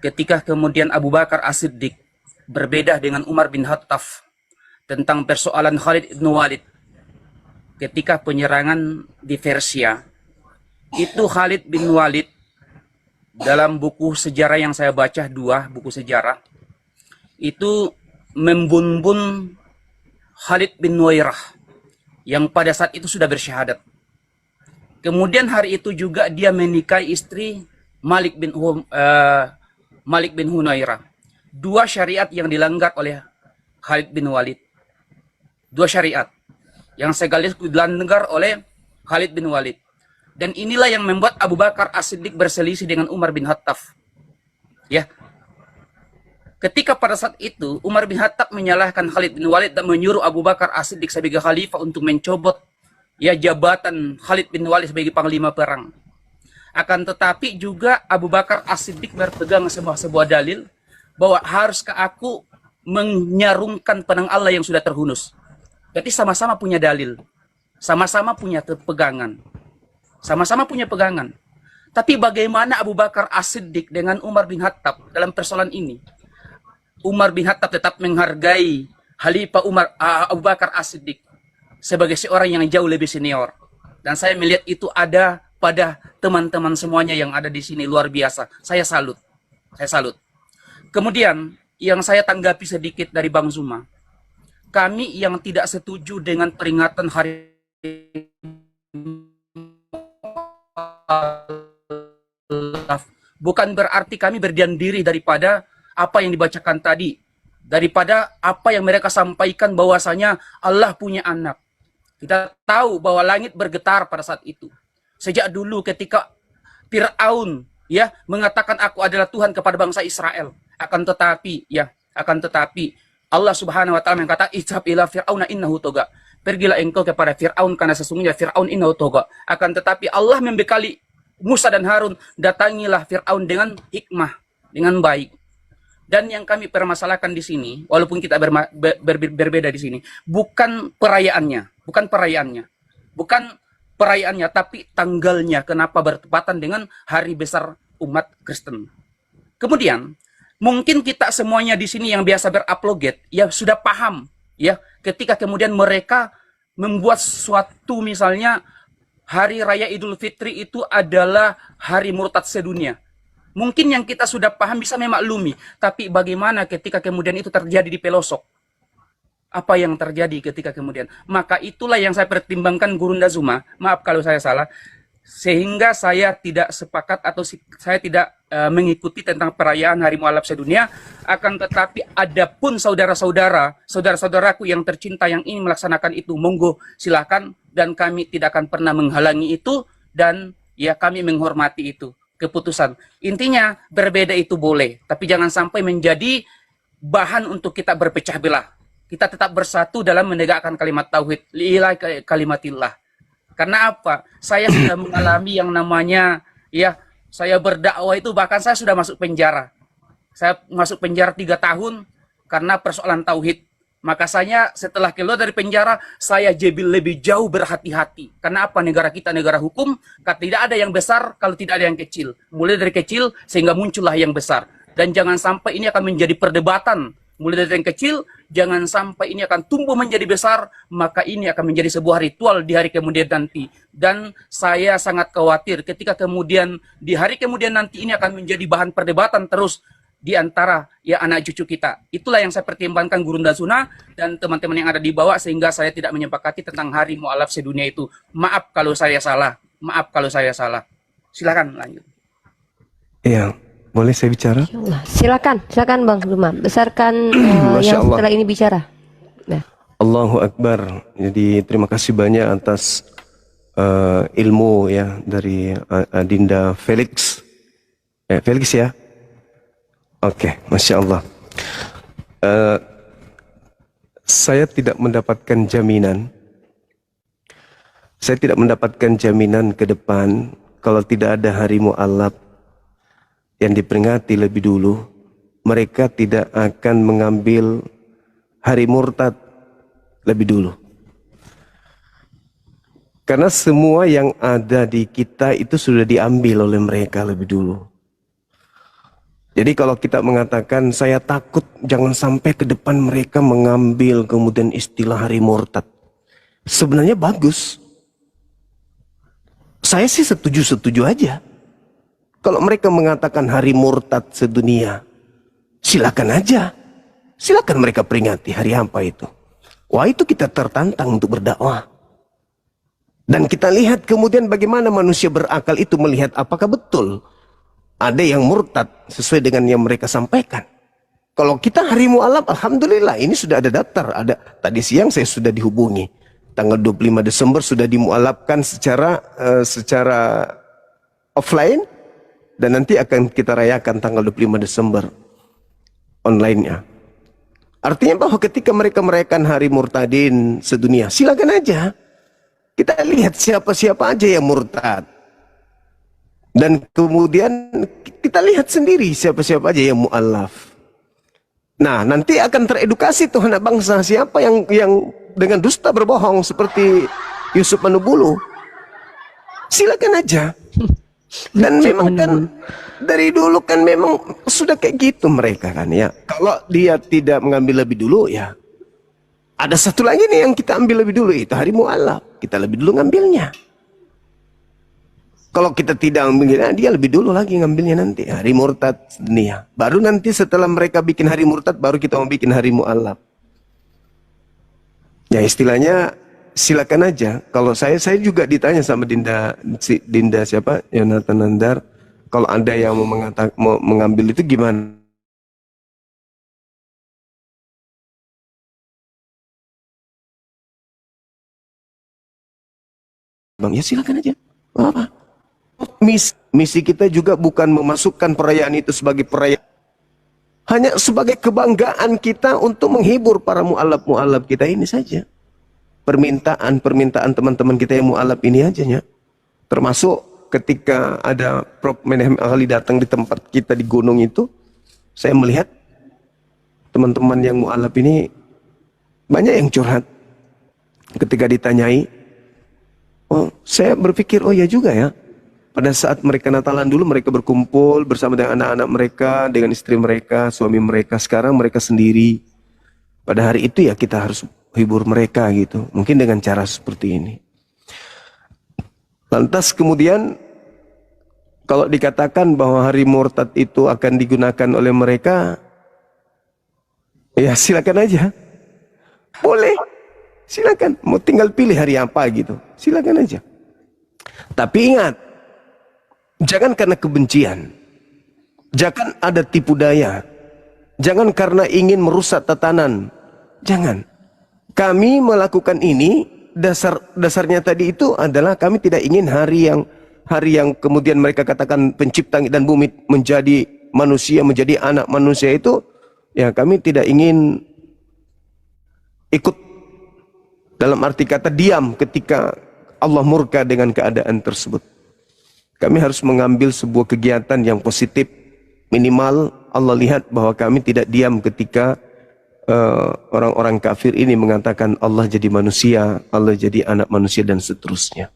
ketika kemudian Abu Bakar As-Siddiq berbeda dengan Umar bin Khattab tentang persoalan Khalid bin Walid ketika penyerangan di Persia. Itu Khalid bin Walid dalam buku sejarah yang saya baca, 2 buku sejarah, itu membunbun Khalid bin Nuwairah yang pada saat itu sudah bersyahadat. Kemudian hari itu juga dia menikahi istri Malik bin Hunairah. 2 syariat yang dilanggar oleh Khalid bin Walid. 2 syariat yang sekaligus dilanggar oleh Khalid bin Walid. Dan inilah yang membuat Abu Bakar As-Siddiq berselisih dengan Umar bin Khattab. Ya. Ketika pada saat itu Umar bin Khattab menyalahkan Khalid bin Walid dan menyuruh Abu Bakar As-Siddiq sebagai khalifah untuk mencobot ya jabatan Khalid bin Walid sebagai panglima perang. Akan tetapi juga Abu Bakar As-Siddiq berpegang sebuah dalil bahwa haruskah aku menyarungkan pedang Allah yang sudah terhunus. Jadi sama-sama punya dalil, sama-sama punya pegangan, sama-sama punya pegangan. Tapi bagaimana Abu Bakar As-Siddiq dengan Umar bin Khattab dalam persoalan ini? Umar bin Khattab tetap menghargai Khalifah Abu Bakar As-Siddiq sebagai seorang yang jauh lebih senior. Dan saya melihat itu ada pada teman-teman semuanya yang ada di sini, luar biasa. Saya salut. Saya salut. Kemudian yang saya tanggapi sedikit dari Bang Zuma, kami yang tidak setuju dengan peringatan hari bukan berarti kami berdiam diri daripada apa yang dibacakan tadi, daripada apa yang mereka sampaikan bahwasanya Allah punya anak. Kita tahu bahwa langit bergetar pada saat itu. Sejak dulu ketika Fir'aun ya mengatakan aku adalah Tuhan kepada bangsa Israel. Akan tetapi Allah Subhanahu wa taala mengatakan izhab ila fir'auna innahu toga. Pergilah engkau kepada Fir'aun karena sesungguhnya Fir'aun innahu toga. Akan tetapi Allah membekali Musa dan Harun, datangilah Fir'aun dengan hikmah, dengan baik. Dan yang kami permasalahkan di sini, walaupun kita berbeda di sini, bukan perayaannya, tapi tanggalnya kenapa bertepatan dengan hari besar umat Kristen. Kemudian mungkin kita semuanya di sini yang biasa berapologet ya sudah paham ya ketika kemudian mereka membuat suatu misalnya hari raya Idul Fitri itu adalah hari murtad sedunia. Mungkin yang kita sudah paham bisa memaklumi, tapi bagaimana ketika kemudian itu terjadi di pelosok? Apa yang terjadi ketika kemudian? Maka itulah yang saya pertimbangkan Gurunda Zuma, maaf kalau saya salah, sehingga saya tidak sepakat atau saya tidak mengikuti tentang perayaan Hari Mu'alaf Sedunia. Akan tetapi adapun saudaraku yang tercinta yang ingin melaksanakan itu, monggo silakan, dan kami tidak akan pernah menghalangi itu, dan ya kami menghormati itu keputusan. Intinya berbeda itu boleh, tapi jangan sampai menjadi bahan untuk kita berpecah belah. Kita tetap bersatu dalam menegakkan kalimat tauhid, lillahi kalimatillah. Karena apa? Saya sudah mengalami yang namanya ya, saya berdakwah itu bahkan saya sudah masuk penjara. Saya masuk penjara 3 tahun karena persoalan tauhid. Maka saya setelah keluar dari penjara, saya lebih jauh berhati-hati. Karena apa? Negara kita negara hukum, tidak ada yang besar kalau tidak ada yang kecil. Mulai dari kecil sehingga muncullah yang besar. Dan jangan sampai ini akan menjadi perdebatan. Mulai dari yang kecil, jangan sampai ini akan tumbuh menjadi besar, maka ini akan menjadi sebuah ritual di hari kemudian nanti. Dan saya sangat khawatir ketika kemudian di hari kemudian nanti ini akan menjadi bahan perdebatan terus di antara ya anak cucu kita. Itulah yang saya pertimbangkan Gurunda Zuna dan teman-teman yang ada di bawah, sehingga saya tidak menyepakati tentang Hari Mu'alaf Sedunia itu. Maaf kalau saya salah. Silakan lanjut. Iya, boleh saya bicara? Silakan Bang Zuma. Besarkan yang setelah ini bicara. Nah. Allahu Akbar. Jadi terima kasih banyak atas ilmu ya dari Adinda Felix. Felix ya. Oke, Masya Allah. Saya tidak mendapatkan jaminan. Saya tidak mendapatkan jaminan ke depan kalau tidak ada Hari Mu'alaf yang diperingati lebih dulu, mereka tidak akan mengambil Hari Murtad lebih dulu. Karena semua yang ada di kita itu sudah diambil oleh mereka lebih dulu. Jadi kalau kita mengatakan saya takut jangan sampai ke depan mereka mengambil kemudian istilah Hari Murtad, sebenarnya bagus. Saya sih setuju aja. Kalau mereka mengatakan Hari Murtad Sedunia, silakan aja. Silakan mereka peringati hari apa itu. Wah, itu kita tertantang untuk berdakwah. Dan kita lihat kemudian bagaimana manusia berakal itu melihat apakah betul ada yang murtad sesuai dengan yang mereka sampaikan. Kalau kita Hari Mu'alaf, alhamdulillah ini sudah ada daftar. Ada tadi siang saya sudah dihubungi. Tanggal 25 Desember sudah dimu'alafkan secara offline, dan nanti akan kita rayakan tanggal 25 Desember online-nya. Artinya bahwa ketika mereka merayakan Hari Murtadin Sedunia, silakan aja. Kita lihat siapa-siapa aja yang murtad. Dan kemudian kita lihat sendiri siapa-siapa aja yang mu'alaf. Nah, nanti akan teredukasi tuh anak bangsa siapa yang dengan dusta berbohong seperti Yusuf Manubulu. Silakan aja. Dan memang kan dari dulu kan memang sudah kayak gitu mereka kan ya. Kalau dia tidak mengambil lebih dulu ya. Ada satu lagi nih yang kita ambil lebih dulu, itu hari mu'alaf. Kita lebih dulu ngambilnya. Kalau kita tidak ambilnya, dia lebih dulu lagi ngambilnya nanti. Hari murtad dunia. Baru nanti setelah mereka bikin hari murtad, baru kita mau bikin hari mu'alaf. Ya istilahnya silakan aja. Kalau saya juga ditanya sama Dinda siapa? Yonatan Nandar. Kalau ada yang mau mengambil itu gimana? Bang, ya silakan aja. Apa? Misi kita juga bukan memasukkan perayaan itu sebagai perayaan, hanya sebagai kebanggaan kita untuk menghibur para mu'alaf kita ini saja. Permintaan teman-teman kita yang mu'alaf ini aja ya. Termasuk ketika ada Prof. Menem Ali datang di tempat kita di gunung itu, saya melihat teman-teman yang mu'alaf ini banyak yang curhat. Ketika ditanyai, oh saya berpikir oh ya juga ya. Pada saat mereka Natalan dulu mereka berkumpul bersama dengan anak-anak mereka, dengan istri mereka, suami mereka. Sekarang mereka sendiri. Pada hari itu ya kita harus hibur mereka gitu. Mungkin dengan cara seperti ini. Lantas kemudian kalau dikatakan bahwa hari murtad itu akan digunakan oleh mereka, ya silakan aja. Boleh. Silakan. Mau tinggal pilih hari apa gitu. Silakan aja. Tapi ingat, jangan karena kebencian, jangan ada tipu daya, jangan karena ingin merusak tatanan, jangan. Kami melakukan ini dasarnya tadi itu adalah kami tidak ingin hari yang kemudian mereka katakan pencipta langit dan bumi menjadi manusia, menjadi anak manusia itu, ya kami tidak ingin ikut dalam arti kata diam ketika Allah murka dengan keadaan tersebut. Kami harus mengambil sebuah kegiatan yang positif. Minimal Allah lihat bahwa kami tidak diam ketika orang-orang kafir ini mengatakan Allah jadi manusia, Allah jadi anak manusia dan seterusnya.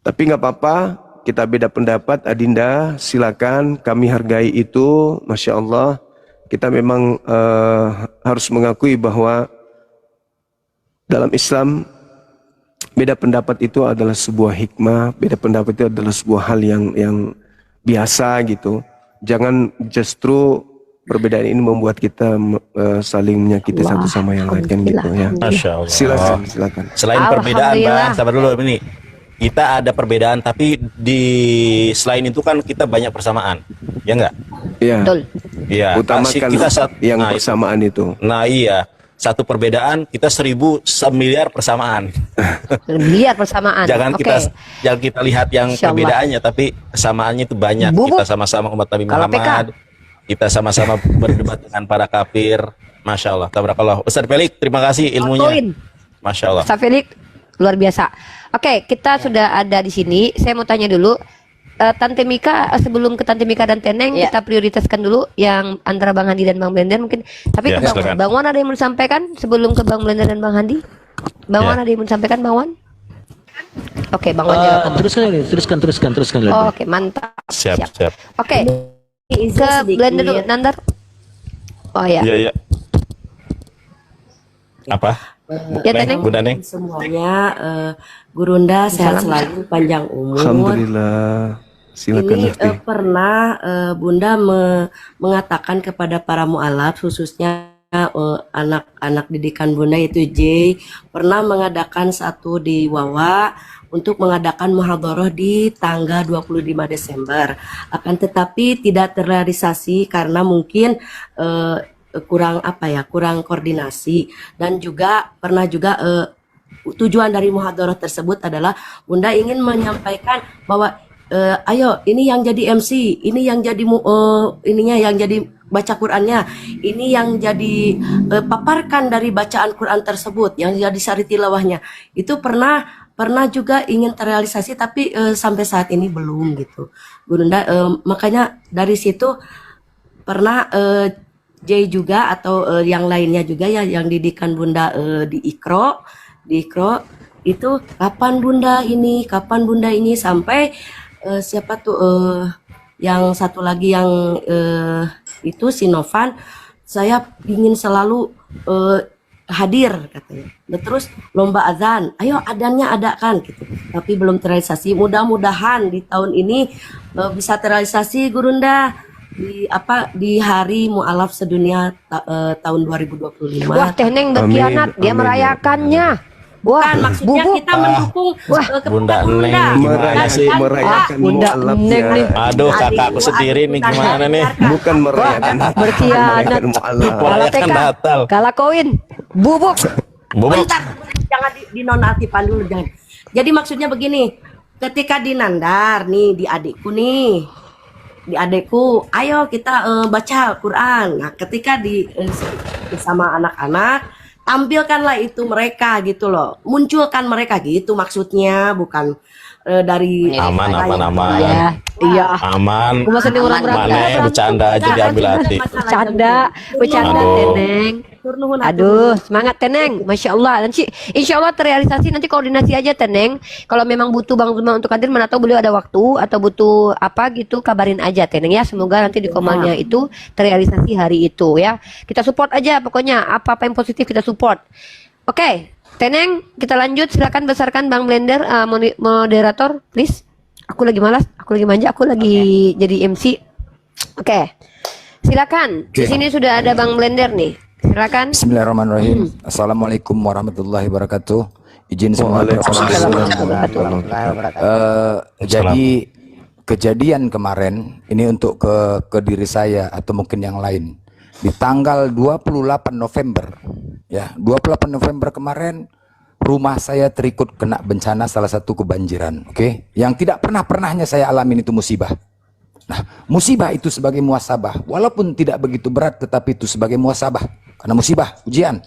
Tapi nggak apa-apa, kita beda pendapat. Adinda, silakan, kami hargai itu. Masya Allah, kita memang harus mengakui bahwa dalam Islam beda pendapat itu adalah sebuah hikmah, beda pendapat itu adalah sebuah hal yang biasa gitu. Jangan justru perbedaan ini membuat kita saling menyakiti satu sama yang lain kan gitu ya. Masya Allah. Silakan. Selain perbedaan, Bang, sabar dulu ini. Kita ada perbedaan, tapi selain itu kan kita banyak persamaan, ya enggak? Iya. Iya. Utamakan Kita yang persamaan itu. Nah iya. Satu perbedaan, kita 1000 miliar persamaan. Miliar persamaan. Jangan kita lihat yang perbedaannya, tapi kesamaannya itu banyak. Kita sama-sama umat Nabi Muhammad. Kita sama-sama berdebat dengan para kafir. Masya Allah. Tabarakallah. Ustaz Felix, terima kasih ilmunya. Masya Allah. Ustaz Felix, luar biasa. Oke, kita sudah ada di sini. Saya mau tanya dulu. Tante Mika, sebelum ke Tante Mika dan Teneng, kita prioritaskan dulu yang antara Bang Handi dan Bang Blender mungkin. Tapi ke Bang Wan ada yang mau disampaikan sebelum ke Bang Blender dan Bang Handi? Bang Wan ada yang mau disampaikan, Bang Wan? Oke, Bang Wan teruskan. Oh, oke, mantap. Siap. Oke, ke Blender dulu, Nandar. Oh ya. Iya. Apa? Ya, Teneng. Bu Neneng. Semuanya, Gurunda sehat selalu, panjang umur. Alhamdulillah. Silakan. Ini pernah Bunda mengatakan kepada para mu'alaf, khususnya anak-anak didikan Bunda yaitu J, pernah mengadakan satu di Wawa untuk mengadakan muhadharah di tanggal 25 Desember. Akan tetapi tidak terrealisasi karena mungkin kurang koordinasi, dan juga pernah juga tujuan dari muhadharah tersebut adalah Bunda ingin menyampaikan bahwa ayo ini yang jadi MC, ini yang jadi ininya yang jadi baca Qurannya, ini yang jadi paparkan dari bacaan Quran tersebut, yang jadi sari tilawahnya. Itu pernah juga ingin terrealisasi, tapi sampai saat ini belum gitu, Bunda. Makanya dari situ pernah J juga atau yang lainnya juga ya yang didikan Bunda di Ikro itu kapan Bunda ini sampai siapa tuh yang satu lagi yang itu si Novan, saya ingin selalu hadir katanya. Nah, terus lomba azan, ayo adanya adakan gitu. Tapi belum terrealisasi. Mudah-mudahan di tahun ini bisa terrealisasi Gurunda di hari mualaf sedunia tahun 2025. Wah, Teh Neng berkhianat, dia merayakannya. Wah, Kan maksudnya bubuk. kita mendukung kepada Bunda Bunda. Neng gimana sih? Merayakan Bunda mualafnya. Neng nih. Aduh, kakakku sendiri nih gimana nih? Bukan merayakan. Berkhianat. Merayakan mualaf. Kalau Merayakan TK, Natal. kalah koin, bubuk. Bobok. Bentar, jangan dinonaktifan dulu jangan. Jadi maksudnya begini, ketika di Nandar nih di adekku, ayo kita baca Quran. Nah, ketika bersama anak-anak, tampilkanlah itu mereka gitu loh, munculkan mereka gitu maksudnya, bukan dari Aman, saya. aman, aman. Ya, iya. Aman. Gua masa nih orang Mana berangkat. bercanda aja diambil hati. Bercanda Aduh. Teneng. Aduh, semangat Teneng, Masya Allah. Nanti Insya Allah terrealisasi, nanti koordinasi aja Teneng. Kalau memang butuh Bang Zuma untuk hadir, mana tahu beliau ada waktu atau butuh apa gitu, kabarin aja Teneng ya. Semoga nanti di komalnya itu terrealisasi hari itu ya. Kita support aja pokoknya, apa-apa yang positif kita support. Oke, Teneng, kita lanjut. Silakan besarkan Bang Blender, moderator, please. Aku lagi malas, aku lagi manja, aku lagi jadi MC. Oke, silakan. Di sini sudah ada Bang Blender nih. Silakan. Bismillahirrahmanirrahim. Assalamualaikum warahmatullahi wabarakatuh. Izin semua jadi kejadian kemarin ini untuk ke diri saya atau mungkin yang lain. Di tanggal 28 November ya, 28 November kemarin rumah saya terikut kena bencana salah satu kebanjiran, oke? Yang tidak pernahnya saya alamin itu musibah. Nah, musibah itu sebagai muasabah, walaupun tidak begitu berat, tetapi itu sebagai muasabah karena musibah, ujian.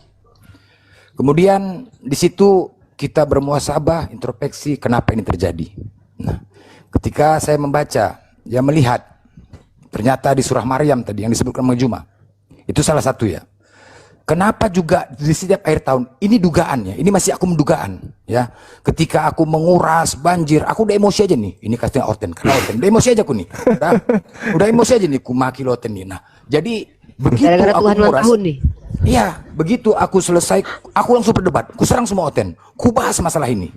Kemudian di situ kita bermuasabah, introspeksi, kenapa ini terjadi. Nah, ketika saya membaca, ya melihat, ternyata di surah Maryam tadi yang disebutkan Bang Juma, itu salah satu ya. Kenapa juga di setiap akhir tahun, ini dugaannya, ini masih aku mendugaan ya. Ketika aku menguras banjir, aku udah emosi aja nih. Ini kasih orten, karena orten, udah emosi aja aku nih. Udah emosi aja nih, ku maki orten nih. Nah, jadi begitu Gara-gara aku Tuhan menguras, tahun nih. iya, begitu aku selesai, aku langsung berdebat, ku serang semua orten, ku bahas masalah ini.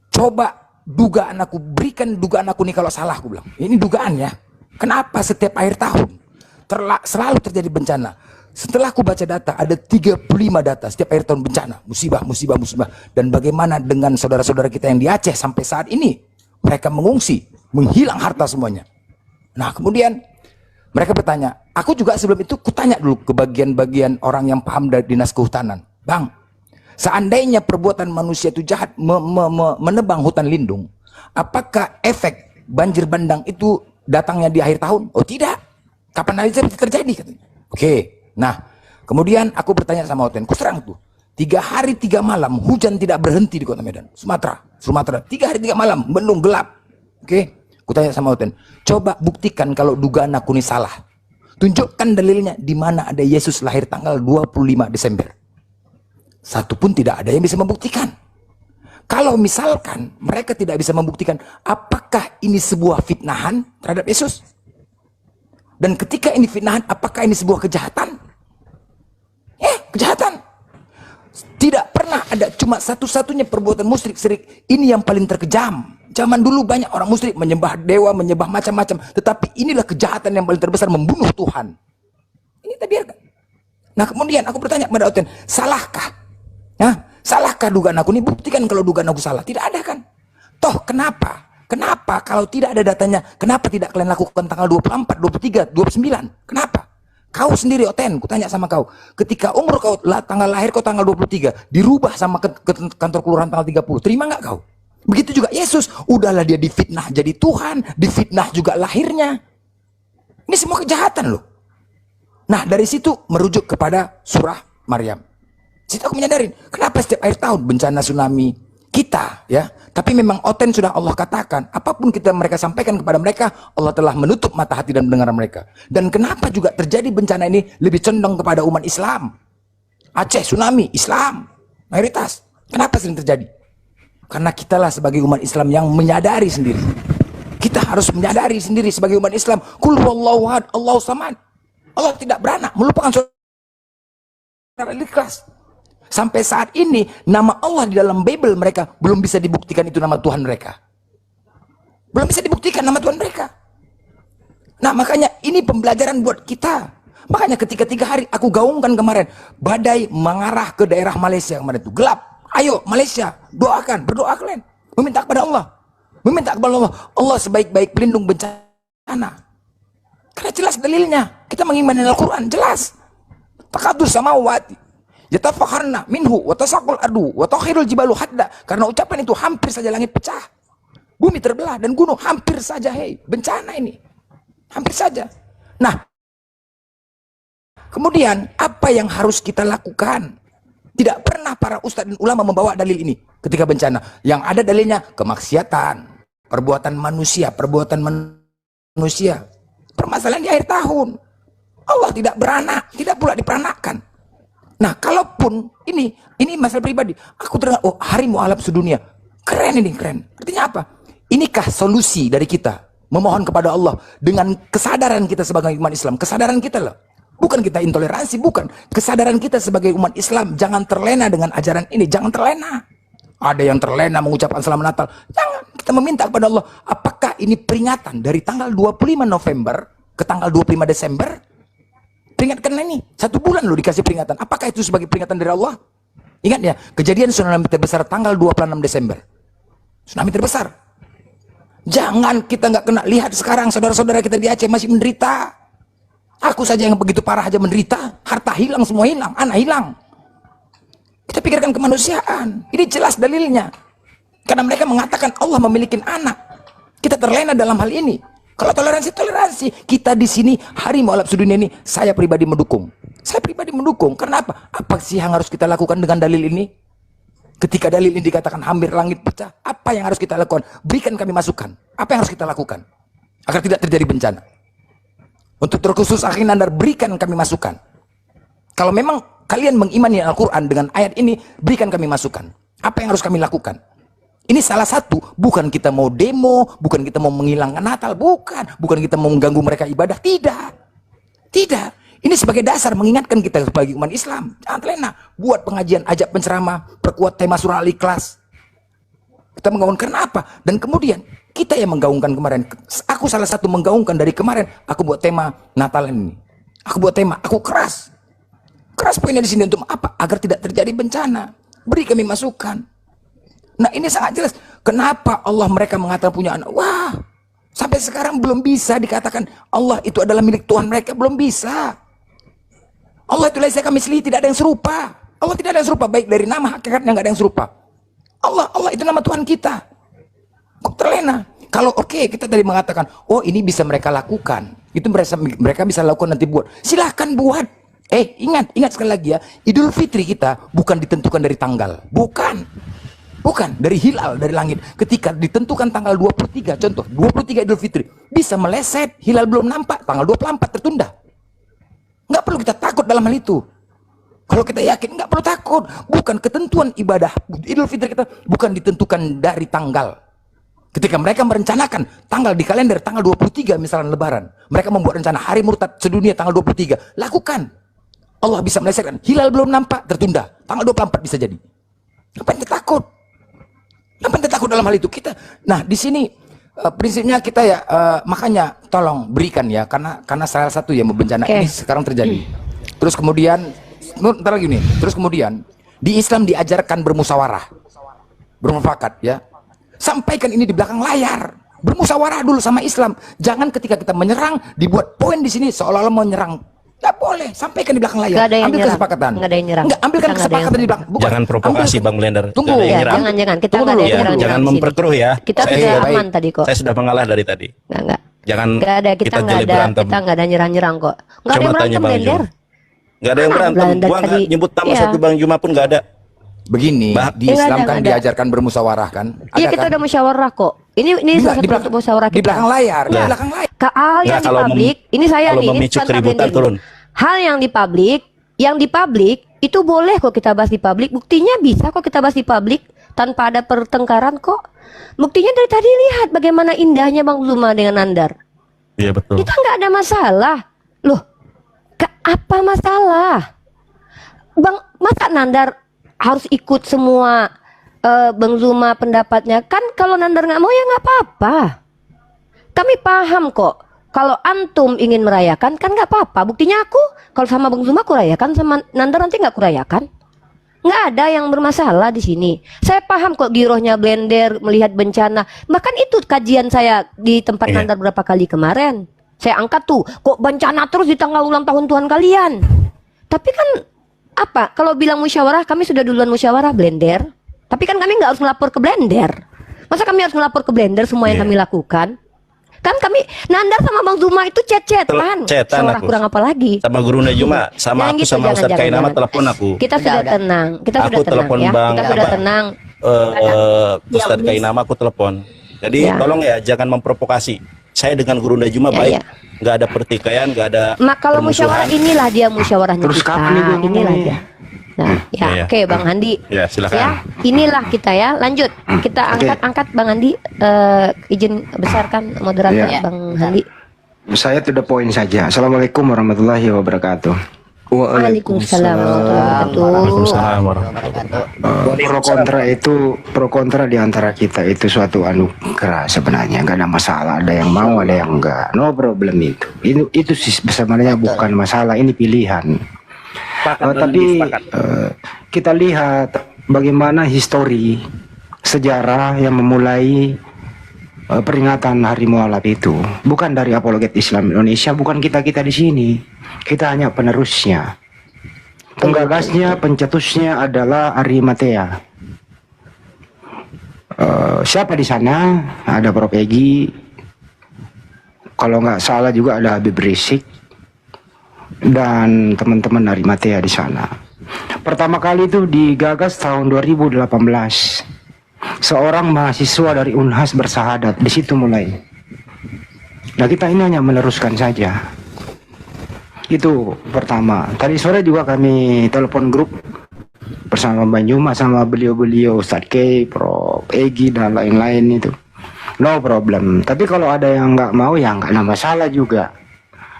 Coba dugaan aku, berikan dugaan aku nih kalau salah, aku bilang. Ini dugaan ya. Kenapa setiap akhir tahun selalu terjadi bencana? Setelah aku baca data, ada 35 data setiap akhir tahun bencana, musibah. Dan bagaimana dengan saudara-saudara kita yang di Aceh sampai saat ini, mereka mengungsi, menghilang harta semuanya. Nah, kemudian mereka bertanya, aku juga sebelum itu kutanya dulu ke bagian-bagian orang yang paham dari dinas kehutanan. Bang, seandainya perbuatan manusia itu jahat, menebang hutan lindung, apakah efek banjir bandang itu datangnya di akhir tahun? Oh tidak, kapan aja terjadi katanya. Oke. Nah, kemudian aku bertanya sama Oten, ku serang tuh, 3 hari 3 malam hujan tidak berhenti di kota Medan, Sumatera, 3 hari 3 malam, mendung gelap. Oke, ku tanya sama Oten, coba buktikan kalau dugaan aku ini salah. Tunjukkan dalilnya di mana ada Yesus lahir tanggal 25 Desember. Satu pun tidak ada yang bisa membuktikan. Kalau misalkan mereka tidak bisa membuktikan, apakah ini sebuah fitnahan terhadap Yesus? Dan ketika ini fitnahan, apakah ini sebuah kejahatan? Kejahatan. Tidak pernah ada, cuma satu-satunya perbuatan musyrik syirik ini yang paling terkejam. Zaman dulu banyak orang musyrik menyembah dewa, menyembah macam-macam, tetapi inilah kejahatan yang paling terbesar, membunuh Tuhan. Ini kita biarkan. Nah, kemudian aku bertanya kepada Oten, salahkah? Salahkah dugaan aku? Ini buktikan kalau dugaan aku salah. Tidak ada kan? Toh kenapa? Kenapa kalau tidak ada datanya? Kenapa tidak kalian lakukan tanggal 24, 23, 29? Kenapa? Kau sendiri Oten, kutanya sama kau. Ketika umur kau, tanggal lahir kau tanggal 23, dirubah sama ke kantor kelurahan tanggal 30. Terima nggak kau? Begitu juga Yesus. Udahlah dia difitnah jadi Tuhan, difitnah juga lahirnya. Ini semua kejahatan loh. Nah, dari situ merujuk kepada surah Maryam. Situ aku menyadarin, kenapa setiap akhir tahun bencana tsunami, kita ya. Tapi memang Oten sudah Allah katakan, apapun mereka sampaikan kepada mereka, Allah telah menutup mata hati dan pendengaran mereka. Dan kenapa juga terjadi bencana ini lebih condong kepada umat Islam? Aceh tsunami Islam mayoritas. Kenapa sering terjadi? Karena kitalah sebagai umat Islam yang menyadari sendiri. Kita harus menyadari sendiri sebagai umat Islam, Qul huwallahu ahad, Allahu samad. Allah tidak beranak, melupakan saudara ikhlas. Sampai saat ini nama Allah di dalam Bible mereka belum bisa dibuktikan itu nama Tuhan mereka. Belum bisa dibuktikan nama Tuhan mereka. Nah, makanya ini pembelajaran buat kita. Makanya ketika 3 hari aku gaungkan kemarin, badai mengarah ke daerah Malaysia kemarin itu gelap. Ayo Malaysia, doakan, berdoa kalian, meminta kepada Allah. Meminta kepada Allah, Allah sebaik-baik pelindung bencana. Karena jelas dalilnya. Kita mengimani Al-Quran, jelas. Takadur samawati yatafakharna minhu wa tasaqul ardu wa takhirul jibalu hadda. Karena ucapan itu hampir saja langit pecah, bumi terbelah, dan gunung hampir saja, bencana ini hampir saja. Nah, kemudian apa yang harus kita lakukan? Tidak pernah para ustadz dan ulama membawa dalil ini ketika bencana. Yang ada dalilnya kemaksiatan, perbuatan manusia, permasalahan di akhir tahun. Allah tidak beranak, tidak pula diperanakkan. Nah, kalaupun ini masalah pribadi, aku terdengar, oh hari mualaf sedunia, keren ini, keren. Artinya apa? Inikah solusi dari kita memohon kepada Allah dengan kesadaran kita sebagai umat Islam, kesadaran kita loh. Bukan kita intoleransi, bukan. Kesadaran kita sebagai umat Islam, jangan terlena dengan ajaran ini, jangan terlena. Ada yang terlena mengucapkan selamat Natal. Jangan, kita meminta kepada Allah, apakah ini peringatan dari tanggal 25 November ke tanggal 25 Desember? Peringatkan ini, 1 bulan loh dikasih peringatan. Apakah itu sebagai peringatan dari Allah? Ingat ya, kejadian tsunami terbesar tanggal 26 Desember. Tsunami terbesar. Jangan kita nggak kena. Lihat sekarang saudara-saudara kita di Aceh masih menderita. Aku saja yang begitu parah aja menderita. Harta hilang, semua hilang, anak hilang. Kita pikirkan kemanusiaan. Ini jelas dalilnya. Karena mereka mengatakan Allah memiliki anak. Kita terlena dalam hal ini. Kalau toleransi, kita di sini hari mualaf sedunia ini, saya pribadi mendukung. Saya pribadi mendukung. Karena apa? Apa sih yang harus kita lakukan dengan dalil ini? Ketika dalil ini dikatakan hampir langit pecah, apa yang harus kita lakukan? Berikan kami masukan. Apa yang harus kita lakukan agar tidak terjadi bencana? Untuk terkhusus Akhi Nandar, berikan kami masukan. Kalau memang kalian mengimani Al-Quran dengan ayat ini, berikan kami masukan. Apa yang harus kami lakukan? Ini salah satu, bukan kita mau demo, bukan kita mau menghilangkan Natal, bukan kita mau mengganggu mereka ibadah, tidak. Ini sebagai dasar mengingatkan kita sebagai umat Islam, jangan terlena, buat pengajian, ajak penceramah, perkuat tema surah Al-Ikhlas. Kita menggaungkan apa? Dan kemudian kita yang menggaungkan kemarin, aku salah satu menggaungkan dari kemarin, aku buat tema Natal ini, aku buat tema, aku keras poinnya di sini untuk apa? Agar tidak terjadi bencana. Beri kami masukan. Nah, ini sangat jelas. Kenapa Allah mereka mengatakan punya anak? Wah, sampai sekarang belum bisa dikatakan Allah itu adalah milik Tuhan mereka. Belum bisa. Allah itu laisa kamitslihi, tidak ada yang serupa. Allah tidak ada yang serupa. Baik dari nama, hakikatnya nggak ada yang serupa. Allah itu nama Tuhan kita. Kok terlena? Kalau oke, kita tadi mengatakan, oh ini bisa mereka lakukan. Itu mereka bisa lakukan nanti buat. Silahkan buat. Ingat sekali lagi ya. Idul Fitri kita bukan ditentukan dari tanggal. Bukan, dari hilal, dari langit. Ketika ditentukan tanggal 23, contoh, 23 Idul Fitri, bisa meleset, hilal belum nampak, tanggal 24 tertunda. Nggak perlu kita takut dalam hal itu. Kalau kita yakin, nggak perlu takut. Bukan ketentuan ibadah Idul Fitri kita, bukan ditentukan dari tanggal. Ketika mereka merencanakan tanggal di kalender, tanggal 23 misalnya Lebaran, mereka membuat rencana hari murtad sedunia tanggal 23, lakukan. Allah bisa melesetkan, hilal belum nampak, tertunda, tanggal 24 bisa jadi. Ngapain kita takut? Ngapain kita takut dalam hal itu? Nah di sini prinsipnya kita ya, makanya tolong berikan ya, karena salah satu ya bencana ini sekarang terjadi. Terus kemudian, ntar lagi nih, terus kemudian di Islam diajarkan bermusyawarah, bermufakat ya. Sampaikan ini di belakang layar, bermusyawarah dulu sama Islam. Jangan ketika kita menyerang dibuat poin di sini seolah-olah mau nyerang. Nggak boleh, sampaikan di belakang layar. Ambil kesepakatan. Nggak ada yang nyerang. Nggak, ambilkan kesepakatan di belakang. Jangan provokasi Bang Blender. Tunggu. Jangan. Kita nggak ada yang nyerang. Jangan memperkeruh ya. Kita sudah aman tadi kok. Saya sudah mengalah dari tadi. Nggak. Jangan Kita nggak ada nyerang-nyerang kok. Nggak ada yang berantem, Blender. Nggak ada yang berantem. Gua nggak nyebut nama satu Bang Juma pun nggak ada. Begini, di Enggak Islam ada, kan enggak ada. diajarkan bermusyawarah kan? Iya, Ada kita kan? udah musyawarah kok. Ini Enggak, salah satu bentuk musyawarah di kita. belakang layar, di Nah. belakang layar. Hal yang Nggak, di kalau publik, ini saya kalau nih, ini memicu tanpa keributan blending. turun. Hal yang di publik itu boleh kok kita bahas di publik. Buktinya bisa kok kita bahas di publik tanpa ada pertengkaran kok. Buktinya dari tadi lihat bagaimana indahnya Bang Zuma dengan Nandar. Iya betul. Kita nggak ada masalah. Loh, apa masalah? Bang, masa Nandar harus ikut semua Bang Zuma pendapatnya? Kan kalau Nandar nggak mau ya nggak apa-apa. Kami paham kok. Kalau antum ingin merayakan kan nggak apa-apa. Buktinya aku kalau sama Bang Zuma aku rayakan, sama Nandar nanti nggak aku rayakan. Nggak ada yang bermasalah di sini. Saya paham kok girohnya blender melihat bencana. Bahkan itu kajian saya di tempat Iya. Nandar berapa kali kemarin. Saya angkat tuh, kok bencana terus di tanggal ulang tahun Tuhan kalian. Tapi kan apa? Kalau bilang musyawarah, kami sudah duluan musyawarah blender. Tapi kan kami nggak harus melapor ke blender. Masa kami harus melapor ke blender semua yang Iya. kami lakukan? Kan kami Nandar sama Bang Zuma itu chat-chatan. Cetan Musyawarah aku. kurang apa lagi? Sama Guru Najuma, sama Jangan aku gitu, sama jangan, Ustadz jangan, Kainama jangan. telepon aku. Kita sudah tenang. Kita Aku sudah tenang telepon ya. Bang Kita sudah apa? tenang. Ustadz Kainama aku telepon. Jadi Ya. tolong ya jangan memprovokasi. Saya dengan Guru Najuma Ya, baik, ya. nggak ada pertikaian, nggak ada Mak kalau musyawarah permusuhan. inilah dia musyawarahnya Terus kita. kapan nih gua Inilah ngomongnya? dia. Nah, ya, Iya. oke Bang Handi. Ya, silakan. Ya, inilah kita ya. Lanjut. Kita Oke. angkat Bang Handi. Izin besarkan moderator Iya. Bang Handi. Saya to the point saja. Assalamualaikum warahmatullahi wabarakatuh. Waalaikumsalam warahmatullahi wabarakatuh. Waalaikumsalam warahmatullahi Pro kontra di antara kita itu suatu anugerah sebenarnya, nggak ada masalah. Ada yang mau, ada yang enggak. No problem itu. Itu sih sebenarnya bukan masalah. Ini pilihan. Tapi kita lihat bagaimana histori sejarah yang memulai peringatan Hari Mualaf itu bukan dari apologet Islam Indonesia, bukan kita di sini. Kita hanya penerusnya. Penggagasnya, pencetusnya adalah Ari Matea. Siapa di sana? Ada Prof. Egi. Kalau nggak salah juga ada Habib Rizik dan teman-teman Ari Matea di sana. Pertama kali itu digagas tahun 2018. Seorang mahasiswa dari Unhas bersahadat, di situ mulai. Nah, kita ini hanya meneruskan saja. Itu pertama. Tadi sore juga kami telepon grup bersama Bang Juma sama beliau-beliau Ustadz K, Prof. Egi dan lain-lain itu. No problem. Tapi kalau ada yang nggak mau ya nggak ada masalah juga.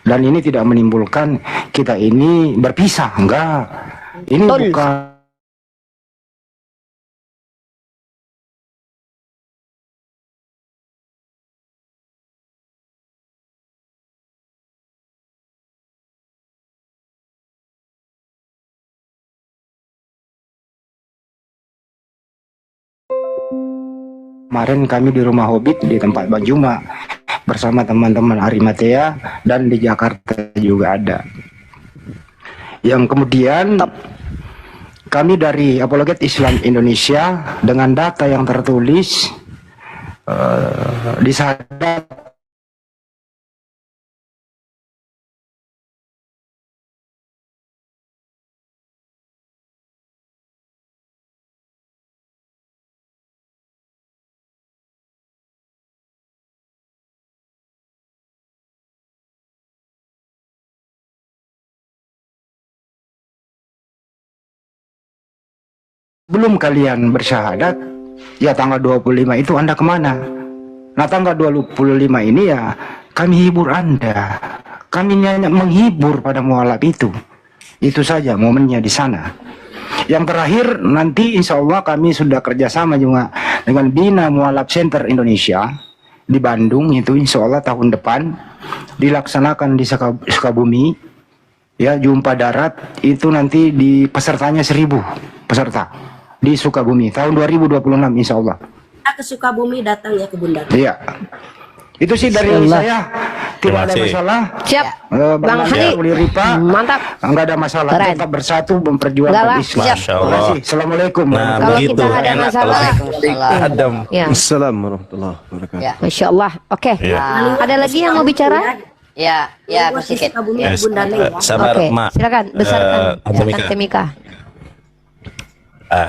Dan ini tidak menimbulkan kita ini berpisah, enggak. Ini Betul. bukan kemarin kami di rumah Hobbit di tempat Bang Juma bersama teman-teman Ari Matea dan di Jakarta juga ada. Yang kemudian kami dari Apologet Islam Indonesia dengan data yang tertulis disadap belum kalian bersyahadat, ya tanggal 25 itu Anda kemana? Nah, tanggal 25 ini ya kami hibur Anda. Kami hanya menghibur pada mualaf itu. Itu saja momennya di sana. Yang terakhir nanti insya Allah kami sudah kerjasama juga dengan Bina Mualaf Center Indonesia di Bandung, itu insya Allah tahun depan dilaksanakan di Sukabumi. Ya, jumpa darat itu nanti di pesertanya 1000 peserta di Sukabumi tahun 2026 insya Allah. Ke Sukabumi datang ya ke Bunda. Iya, itu sih dari saya. Tidak ada Terima kasih. masalah. Siap. Bang Hadi. Uli Ripa, Mantap. nggak ada masalah. Keren. Tetap bersatu Enggak memperjuangkan lah, Islam. siap. Masya Terima Allah. kasih. Assalamualaikum. Nah, Kalau begitu kita ada enak masalah. kalau adem. Ya, Assalamualaikum warahmatullahi wabarakatuh. Ya. Masya Allah. Oke. Iya. Ada lagi yang mau bicara? Ya, ya, Buat di sedikit. Sukabumi Yes. Bunda Neng ya. Sabar, Oke, Mak. silakan besarkan. Atomika. Silakan Temika.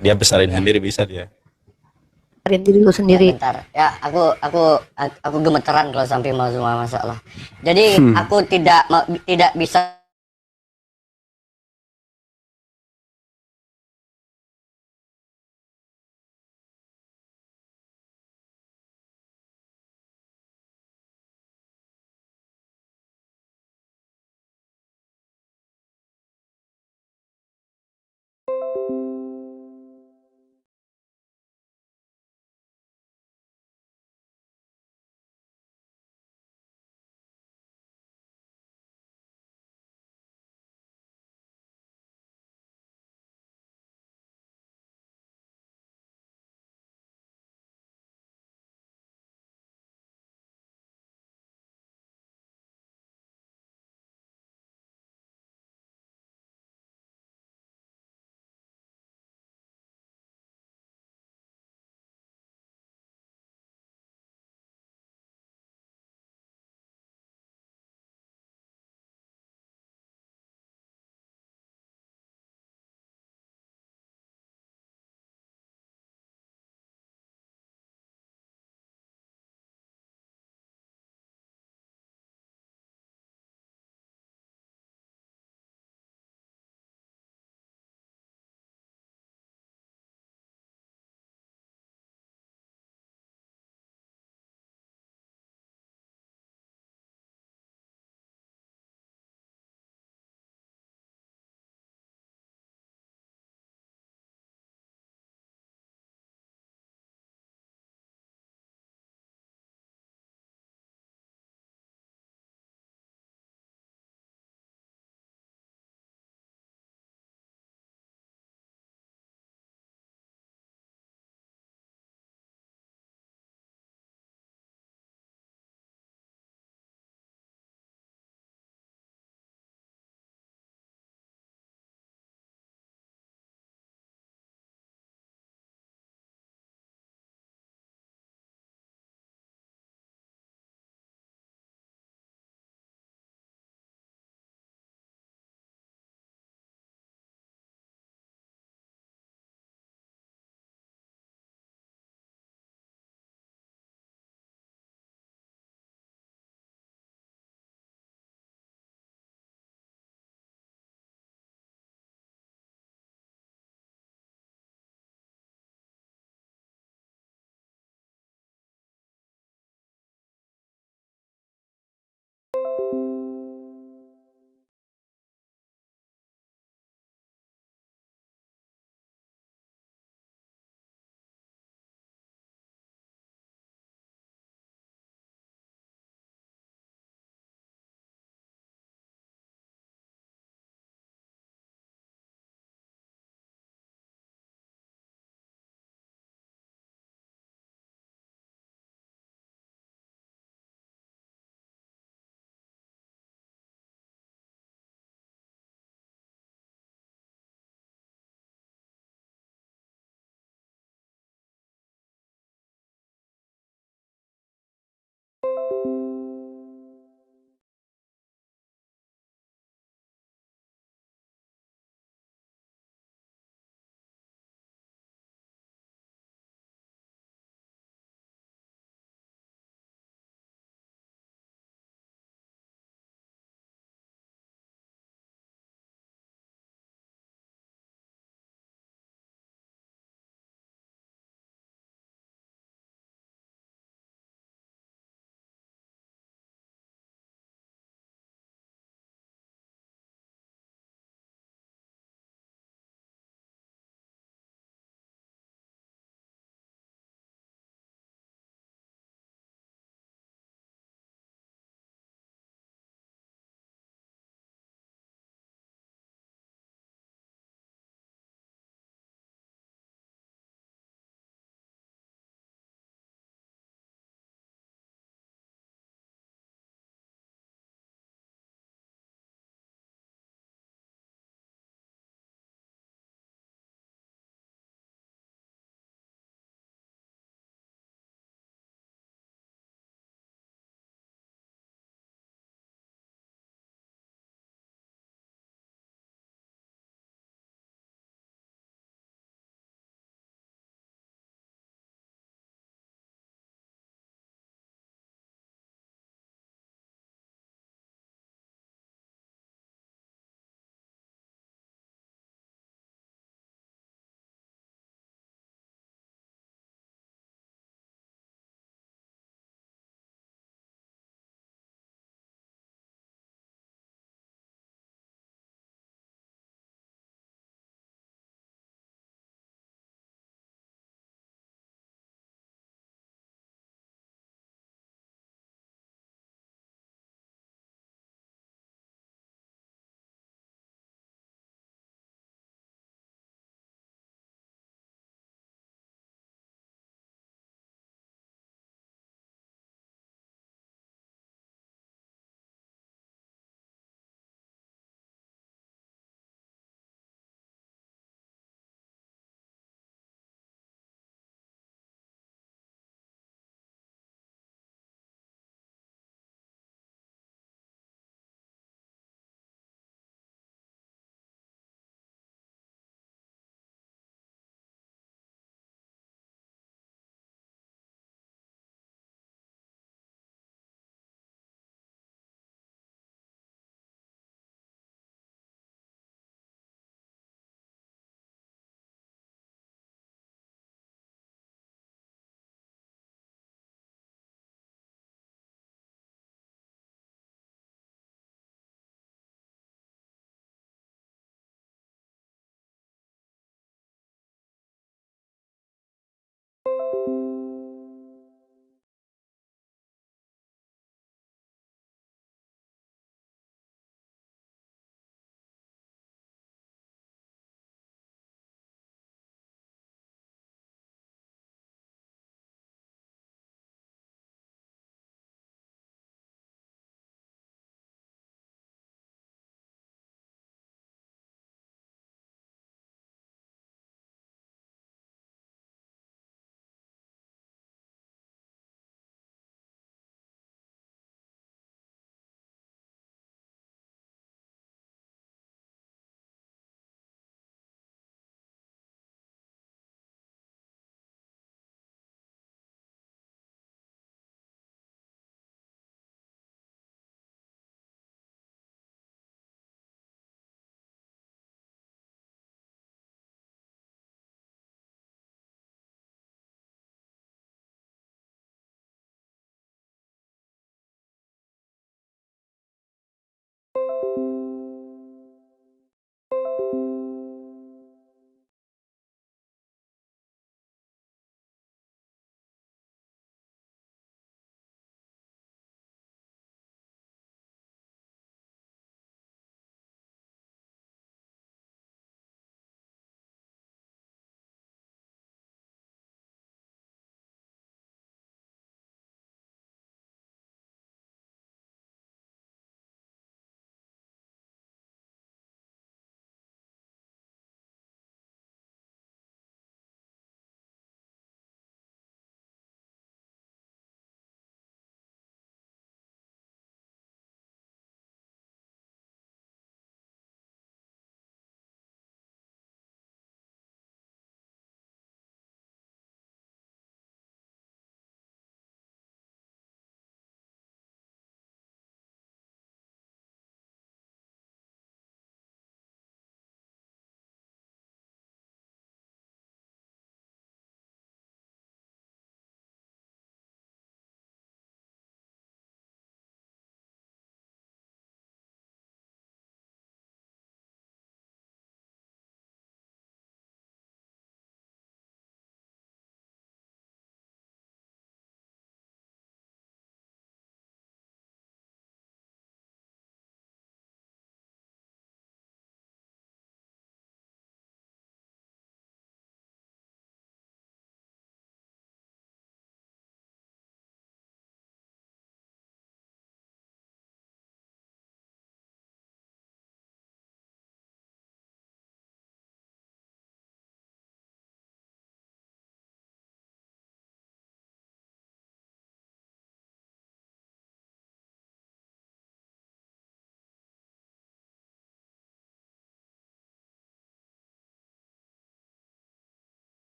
Dia besarin sendiri bisa dia. Besarin diri lu sendiri. Bentar. Ya, aku gemeteran kalau sampai mau semua masalah. Jadi aku tidak bisa